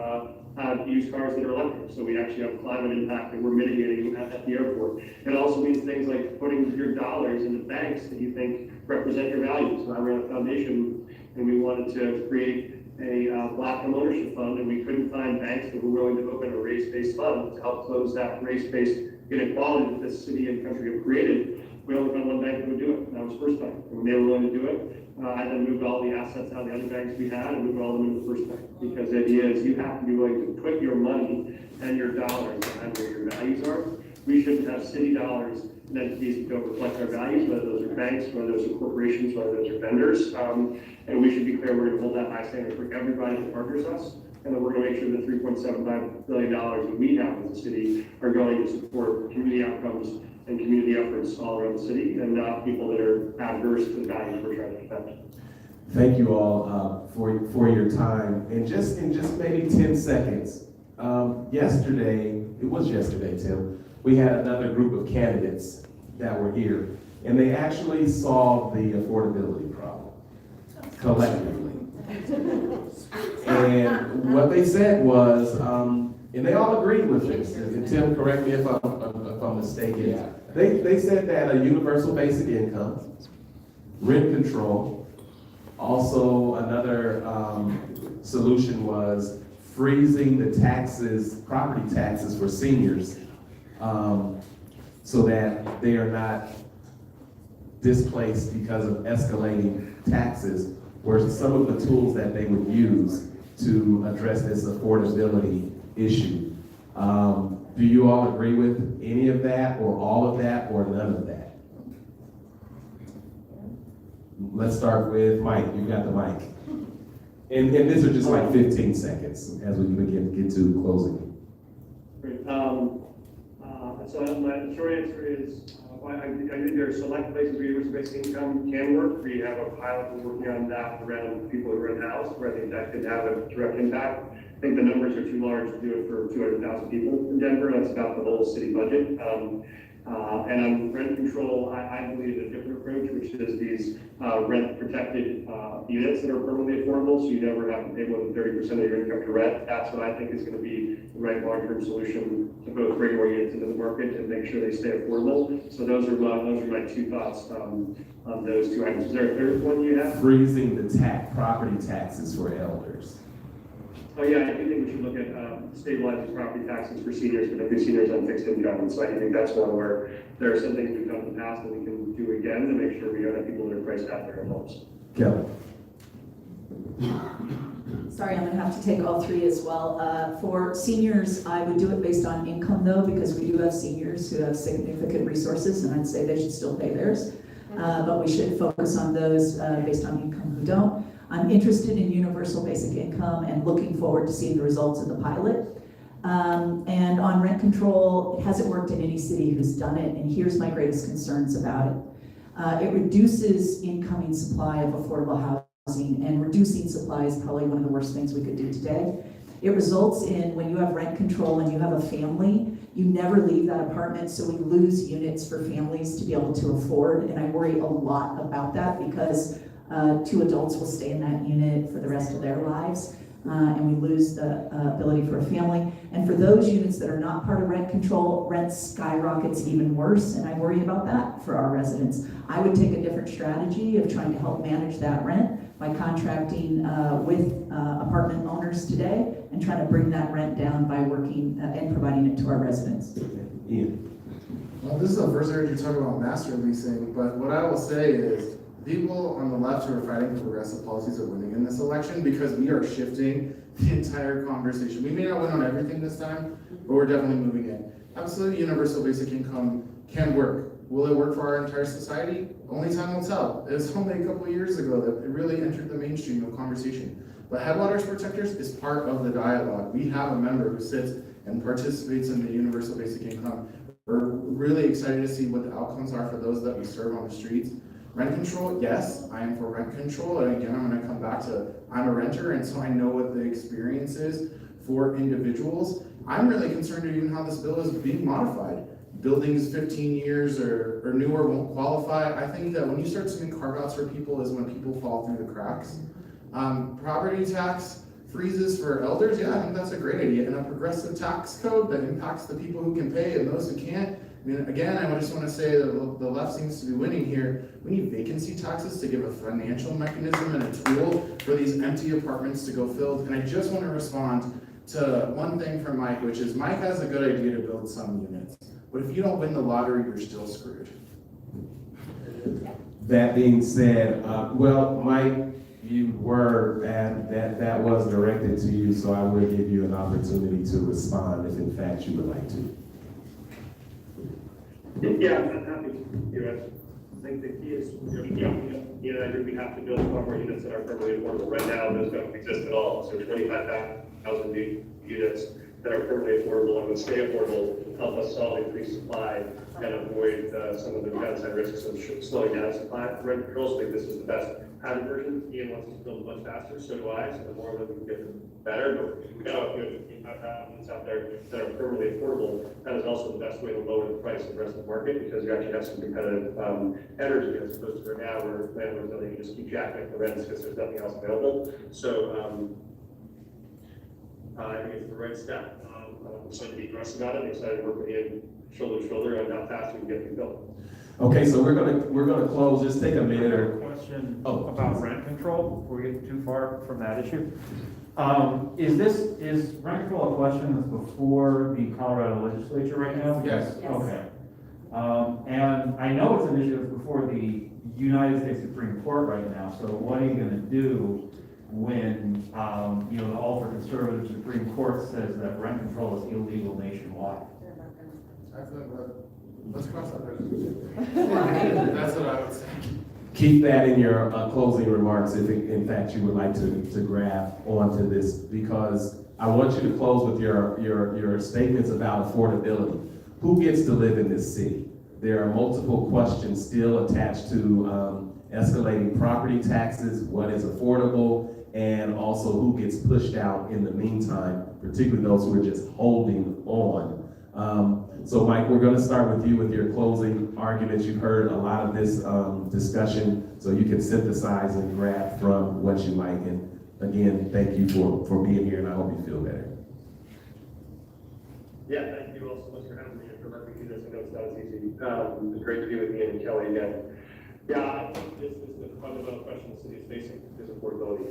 have used cars that are electric. So we actually have climate impact that we're mitigating at the airport. It also means things like putting your dollars into banks that you think represent your values. So I ran a foundation and we wanted to create a black home ownership fund, and we couldn't find banks that were willing to open a race-based fund to help close that race-based inequality that this city and country have created. We only found one bank that would do it, and that was First Bank. And when they were willing to do it, I then moved all the assets out of the other banks we had and moved all of them into the First Bank. Because the idea is you have to be willing to put your money and your dollars behind where your values are. We shouldn't have city dollars and entities that don't reflect our values, whether those are banks, whether those are corporations, whether those are vendors. And we should be clear we're going to hold that high standard for everybody that partners us, and that we're going to make sure that $3.75 billion that we have as a city are going to support community outcomes and community efforts all around the city, and not people that are adverse to the values we're trying to defend. Thank you all for your time. And just in maybe 10 seconds, yesterday, Tim, we had another group of candidates that were here, and they actually solved the affordability problem collectively. And what they said was, and they all agreed with this, and Tim, correct me if I'm mistaken. Yeah. They said that a universal basic income, rent control, also another solution was freezing the taxes, property taxes for seniors, so that they are not displaced because of escalating taxes, were some of the tools that they would use to address this affordability issue. Do you all agree with any of that, or all of that, or none of that? Let's start with Mike. You got the mic. And these are just like 15 seconds as we begin to get to closing. Great. So my short answer is, I think there are select places where universal basic income can work. We have a pilot we're working on that around people who are in-house, where I think that could have a direct impact. I think the numbers are too large to do it for 200,000 people in Denver. That's about the whole city budget. And on rent control, I believe a different approach, which is these rent protected units that are permanently affordable, so you never have to pay more than 30% of your income to rent. That's what I think is going to be the right long-term solution to both bring more units into the market and make sure they stay affordable. So those are my two thoughts on those two items. Is there a third one you have? Freezing the property taxes for elders. Oh yeah, I do think we should look at stabilizing property taxes for seniors, particularly seniors on fixed income. And so I think that's one where there are some things we've done in the past that we can do again to make sure we don't have people that are priced out of their homes. Kelly. Sorry, I'm gonna have to take all three as well. For seniors, I would do it based on income though, because we do have seniors who have significant resources, and I'd say they should still pay theirs. But we should focus on those based on income who don't. I'm interested in universal basic income and looking forward to seeing the results of the pilot. And on rent control, it hasn't worked in any city who's done it, and here's my greatest concerns about it. It reduces incoming supply of affordable housing, and reducing supply is probably one of the worst things we could do today. It results in, when you have rent control and you have a family, you never leave that apartment, so we lose units for families to be able to afford, and I worry a lot about that because 2 adults will stay in that unit for the rest of their lives, and we lose the ability for a family. And for those units that are not part of rent control, rent skyrockets even worse, and I worry about that for our residents. I would take a different strategy of trying to help manage that rent by contracting with apartment owners today and trying to bring that rent down by working and providing it to our residents. Ian. Well, this is the first area to talk about master leasing, but what I will say is people on the left who are fighting for progressive policies are winning in this election because we are shifting the entire conversation. We may not win on everything this time, but we're definitely moving in. Absolutely, universal basic income can work. Will it work for our entire society? Only time will tell. It was only a couple of years ago that it really entered the mainstream of conversation. But Headwaters Protectors is part of the dialogue. We have a member who sits and participates in the universal basic income. We're really excited to see what the outcomes are for those that we serve on the streets. Rent control, yes, I am for rent control. And again, I'm gonna come back to, I'm a renter, and so I know what the experience is for individuals. I'm really concerned at even how this bill is being modified. Buildings 15 years or newer won't qualify. I think that when you start seeing carve-outs for people is when people fall through the cracks. Property tax freezes for elders, yeah, I think that's a great idea. And a progressive tax code that impacts the people who can pay and those who can't. I mean, again, I just want to say that the left seems to be winning here. We need vacancy taxes to give a financial mechanism and a tool for these empty apartments to go filled. And I just want to respond to one thing from Mike, which is Mike has a good idea to build some units. But if you don't win the lottery, you're still screwed. That being said, well, Mike, you were, and that was directed to you, so I will give you an opportunity to respond if in fact you would like to. Yeah, I'm happy to. I think the key is, I think we have to build far more units that are permanently affordable. Right now, those don't exist at all. So 25,000 new units that are permanently affordable and would stay affordable help us solve increased supply and avoid some of the downside risks of slowing down supply. Rent controls, I think this is the best pattern version. Ian wants us to build much faster, so do I. So the more that we can get them better, but we got to have units out there that are permanently affordable. That is also the best way to lower the price of the rest of the market because you actually have some competitive energy as opposed to now where landlords know they can just keep jacking up the rents because there's nothing else available. So I think it's the right step. I'm excited to be aggressive about it. I'm excited to work with Ian shoulder to shoulder on how fast we can get things built. Okay, so we're gonna close. Just take a minute or question about rent control before we get too far from that issue. Is rent control a question that's before the Colorado legislature right now? Yes. Okay. And I know it's an issue that's before the United States Supreme Court right now. So what are you going to do when the ultra-conservative Supreme Court says that rent control is illegal nationwide? Let's cross that bridge. That's what I would say. keep that in your closing remarks if in fact you would like to grab onto this, because I want you to close with your statements about affordability. who gets to live in this city? There are multiple questions still attached to escalating property taxes, what is affordable, and also who gets pushed out in the meantime, particularly those who are just holding on. So Mike, we're gonna start with you with your closing arguments. You've heard a lot of this discussion, so you can synthesize and grab from what you like. And again, thank you for being here, and I hope you feel better. Yeah, thank you all so much for having me and for letting me do this. I know it's not as easy. It's great to be with Ian and Kelly again. Yeah, I think this is the fundamental question the city is facing, is affordability.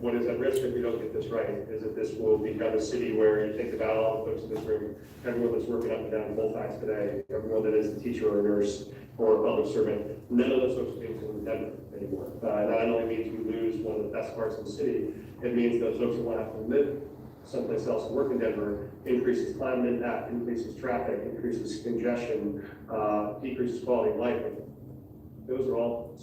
What is at risk if we don't get this right is that this will become a city where you think about all the folks in this room, everyone that's working up and down both sides today, everyone that is a teacher or a nurse or a public servant, none of those folks being in Denver anymore. That not only means we lose one of the best parts of the city, it means those folks will have to live someplace else and work in Denver, increases climate impact, increases traffic, increases congestion, decreases quality of life. Those are all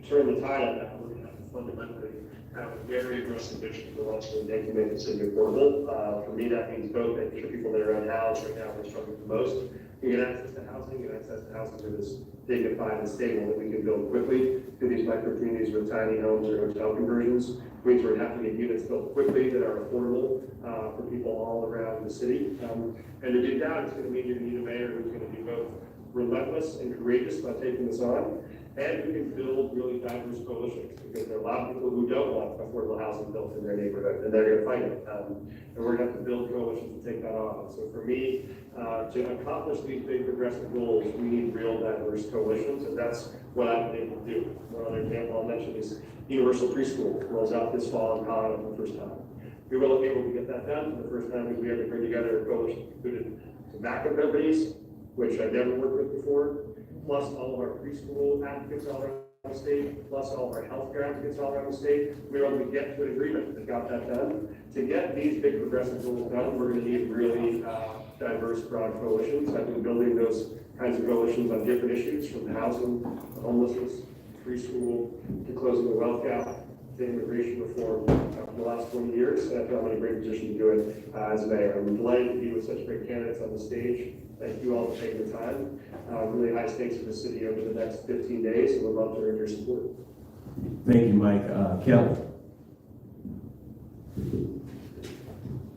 turn the tide on that. We're going to have to fundamentally have a very aggressive vision for what's going to make the city affordable. For me, that means both making sure people that are unhoused right now are struggling the most. You get access to housing, that is dignified and stable that we can build quickly through these micro communities with tiny homes or hotel conversions. It means we're going to have to get units built quickly that are affordable for people all around the city. And to do that, it's going to mean you're going to need a mayor who's going to be both relentless and courageous about taking this on, and we can build really diverse coalitions, because there are a lot of people who don't want affordable housing built in their neighborhood, and they're going to fight it. And we're going to have to build coalitions to take that on. So for me, to accomplish these big progressive goals, we need real diverse coalitions, and that's what I've been able to do. One other example I'll mention is universal preschool rolls out this fall in Colorado for the first time. We were able to get that done for the first time because we had to bring together a coalition that included tobacco companies, which I've never worked with before, plus all of our preschool advocates all around the state, plus all of our healthcare advocates all around the state. We were able to get to an agreement that got that done. To get these big progressive goals done, we're going to need really diverse, broad coalitions. I've been building those kinds of coalitions on different issues, from housing, to homelessness, preschool, to closing the wealth gap, to immigration reform for the last 20 years. And I feel I'm in a great position to do it as mayor. I'm delighted to be with such great candidates on the stage. Thank you all for taking the time. Really high stakes for the city over the next 15 days, and would love to earn your support. Thank you, Mike. Kelly.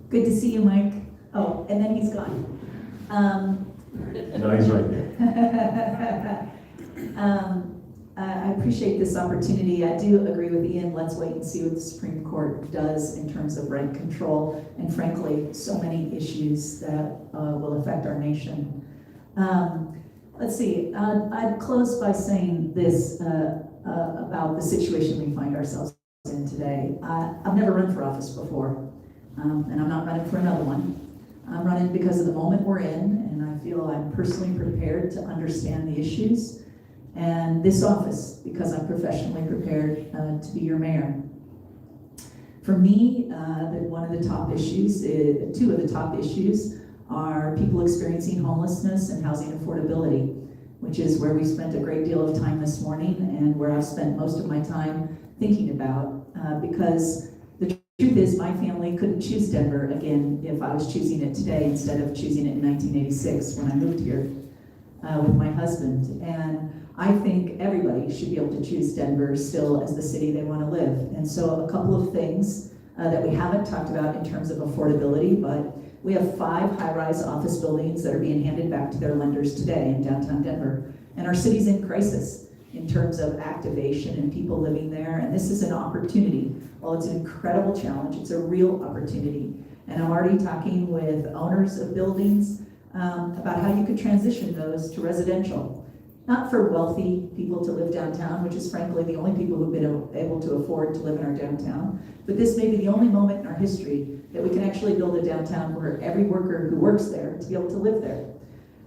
Good to see you, Mike. Oh, and then he's gone. No, he's right there. I appreciate this opportunity. I do agree with Ian. Let's wait and see what the Supreme Court does in terms of rent control, and frankly, so many issues that will affect our nation. Let's see. I'd close by saying this about the situation we find ourselves in today. I've never run for office before, and I'm not running for another one. I'm running because of the moment we're in, and I feel I'm personally prepared to understand the issues, and this office because I'm professionally prepared to be your mayor. For me, one of the top issues, two of the top issues, are people experiencing homelessness and housing affordability, which is where we spent a great deal of time this morning and where I've spent most of my time thinking about, because the truth is my family couldn't choose Denver again if I was choosing it today instead of choosing it in 1986 when I moved here with my husband. And I think everybody should be able to choose Denver still as the city they want to live. And so a couple of things that we haven't talked about in terms of affordability, but we have 5 high-rise office buildings that are being handed back to their lenders today in downtown Denver. And our city's in crisis in terms of activation and people living there. And this is an opportunity. While it's an incredible challenge, it's a real opportunity. And I'm already talking with owners of buildings about how you could transition those to residential. Not for wealthy people to live downtown, which is frankly the only people who've been able to afford to live in our downtown, but this may be the only moment in our history that we can actually build a downtown where every worker who works there to be able to live there,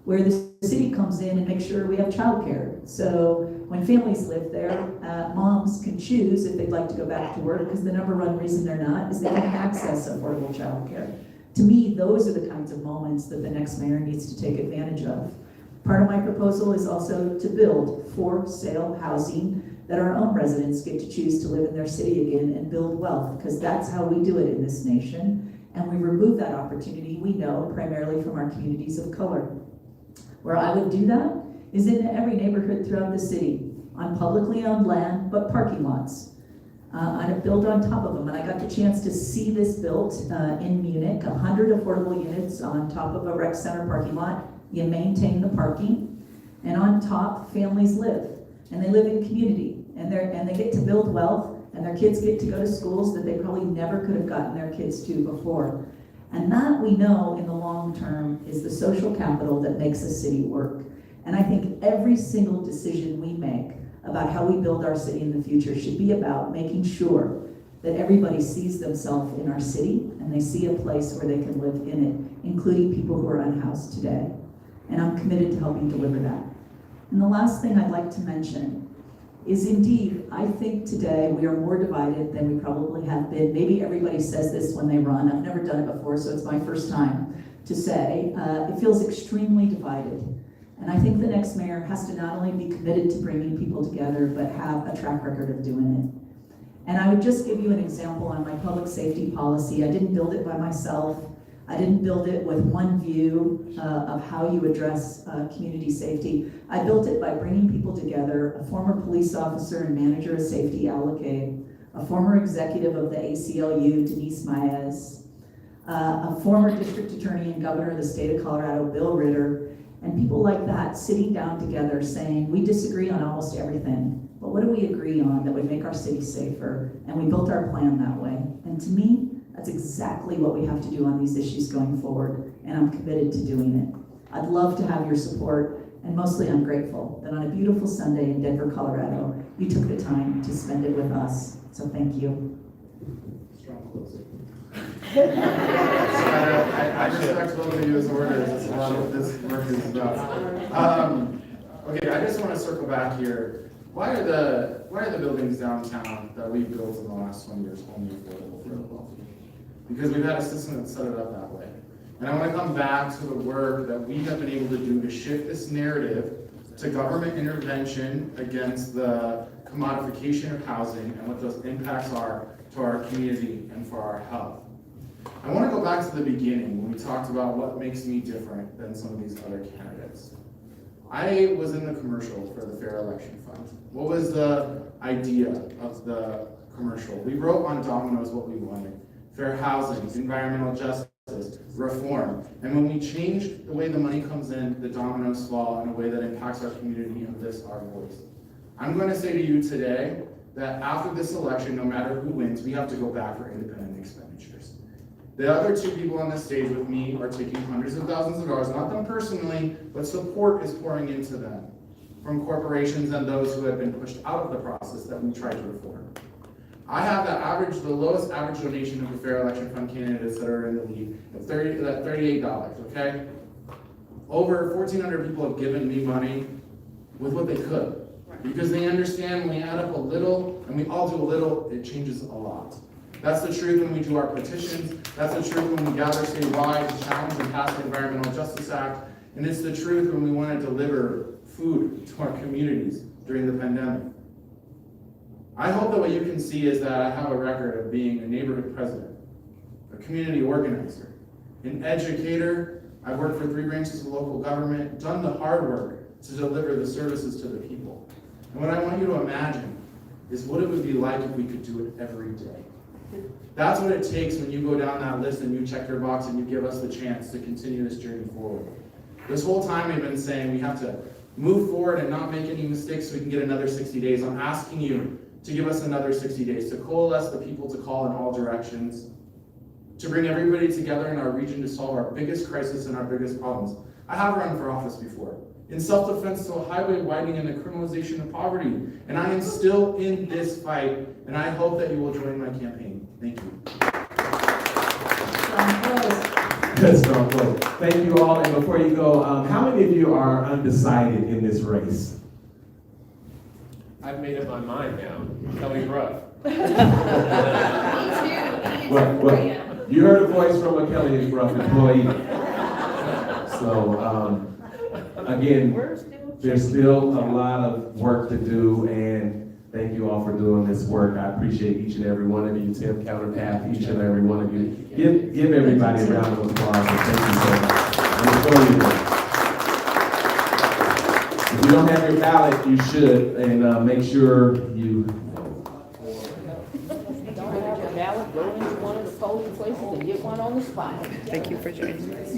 where the city comes in and makes sure we have childcare. So when families live there, moms can choose if they'd like to go back to work, because the number one reason they're not is they can't access affordable childcare. To me, those are the kinds of moments that the next mayor needs to take advantage of. Part of my proposal is also to build for sale housing that our own residents get to choose to live in their city again and build wealth, because that's how we do it in this nation. And we remove that opportunity, we know, primarily from our communities of color. Where I would do that is in every neighborhood throughout the city, on publicly owned land, but parking lots. I'd build on top of them, and I got the chance to see this built in Munich, 100 affordable units on top of a rec center parking lot. You maintain the parking, and on top, families live, and they live in community, and they get to build wealth, and their kids get to go to schools that they probably never could have gotten their kids to before. And that, we know, in the long term, is the social capital that makes a city work. And I think every single decision we make about how we build our city in the future should be about making sure that everybody sees themselves in our city and they see a place where they can live in it, including people who are unhoused today. And I'm committed to helping deliver that. And the last thing I'd like to mention is, indeed, I think today we are more divided than we probably have been. Maybe everybody says this when they run. I've never done it before, so it's my first time to say. It feels extremely divided. And I think the next mayor has to not only be committed to bringing people together, but have a track record of doing it. And I would just give you an example on my public safety policy. I didn't build it by myself. I didn't build it with one view of how you address community safety. I built it by bringing people together, a former police officer and manager of safety, Al Lacade, a former executive of the ACLU, Denise Maez, a former district attorney and governor of the state of Colorado, Bill Ritter, and people like that sitting down together saying, we disagree on almost everything, but what do we agree on that would make our city safer? And we built our plan that way. And to me, that's exactly what we have to do on these issues going forward, and I'm committed to doing it. I'd love to have your support, and mostly I'm grateful that on a beautiful Sunday in Denver, Colorado, you took the time to spend it with us. So thank you. Strong closing. I respect both of you as orders. That's a lot of what this work is about. Okay, I just want to circle back here. Why are the buildings downtown that we've built in the last 20 years only affordable for the wealthy? Because we've had a system that set it up that way. And I want to come back to the work that we have been able to do to shift this narrative to government intervention against the commodification of housing and what those impacts are to our community and for our health. I want to go back to the beginning when we talked about what makes me different than some of these other candidates. I was in the commercial for the Fair Election Fund. What was the idea of the commercial? We wrote on dominoes what we wanted: fair housing, environmental justice, reform. And when we change the way the money comes in, the dominoes fall in a way that impacts our community and lifts our voice. I'm going to say to you today that after this election, no matter who wins, we have to go back for independent expenditures. The other two people on this stage with me are taking hundreds of thousands of dollars, not them personally, but support is pouring into them from corporations and those who have been pushed out of the process that we tried to reform. I have the lowest average donation of the Fair Election Fund candidates that are in the lead at $38, okay? Over 1,400 people have given me money with what they could, because they understand when we add up a little, and we all do a little, it changes a lot. That's the truth when we do our petitions. That's the truth when we gather statewide to challenge and pass the Environmental Justice Act. And it's the truth when we want to deliver food to our communities during the pandemic. I hope that what you can see is that I have a record of being a neighborhood president, a community organizer, an educator. I've worked for 3 branches of local government, done the hard work to deliver the services to the people. And what I want you to imagine is what it would be like if we could do it every day. That's what it takes when you go down that list and you check your box and you give us the chance to continue this journey forward. This whole time we've been saying we have to move forward and not make any mistakes so we can get another 60 days. I'm asking you to give us another 60 days, to coalesce the people to call in all directions, to bring everybody together in our region to solve our biggest crisis and our biggest problems. I have run for office before, in self-defense to a highway widening and the criminalization of poverty, and I am still in this fight, and I hope that you will join my campaign. Thank you. Good, strong close. Thank you all, and before you go, how many of you are undecided in this race? I've made up my mind now. Kelly Ruff. Well, you heard a voice from a Kelly Ruff employee. So, again, there's still a lot of work to do, and Thank you all for doing this work. I appreciate each and every one of you, Tim Counterpath, each and every one of you. Give everybody a round of applause and thank you so much. I'm sure you will. If you don't have your ballot, you should, and make sure you. Don't have a ballot, go into one of the polling places and get one on the spot. Thank you for joining us.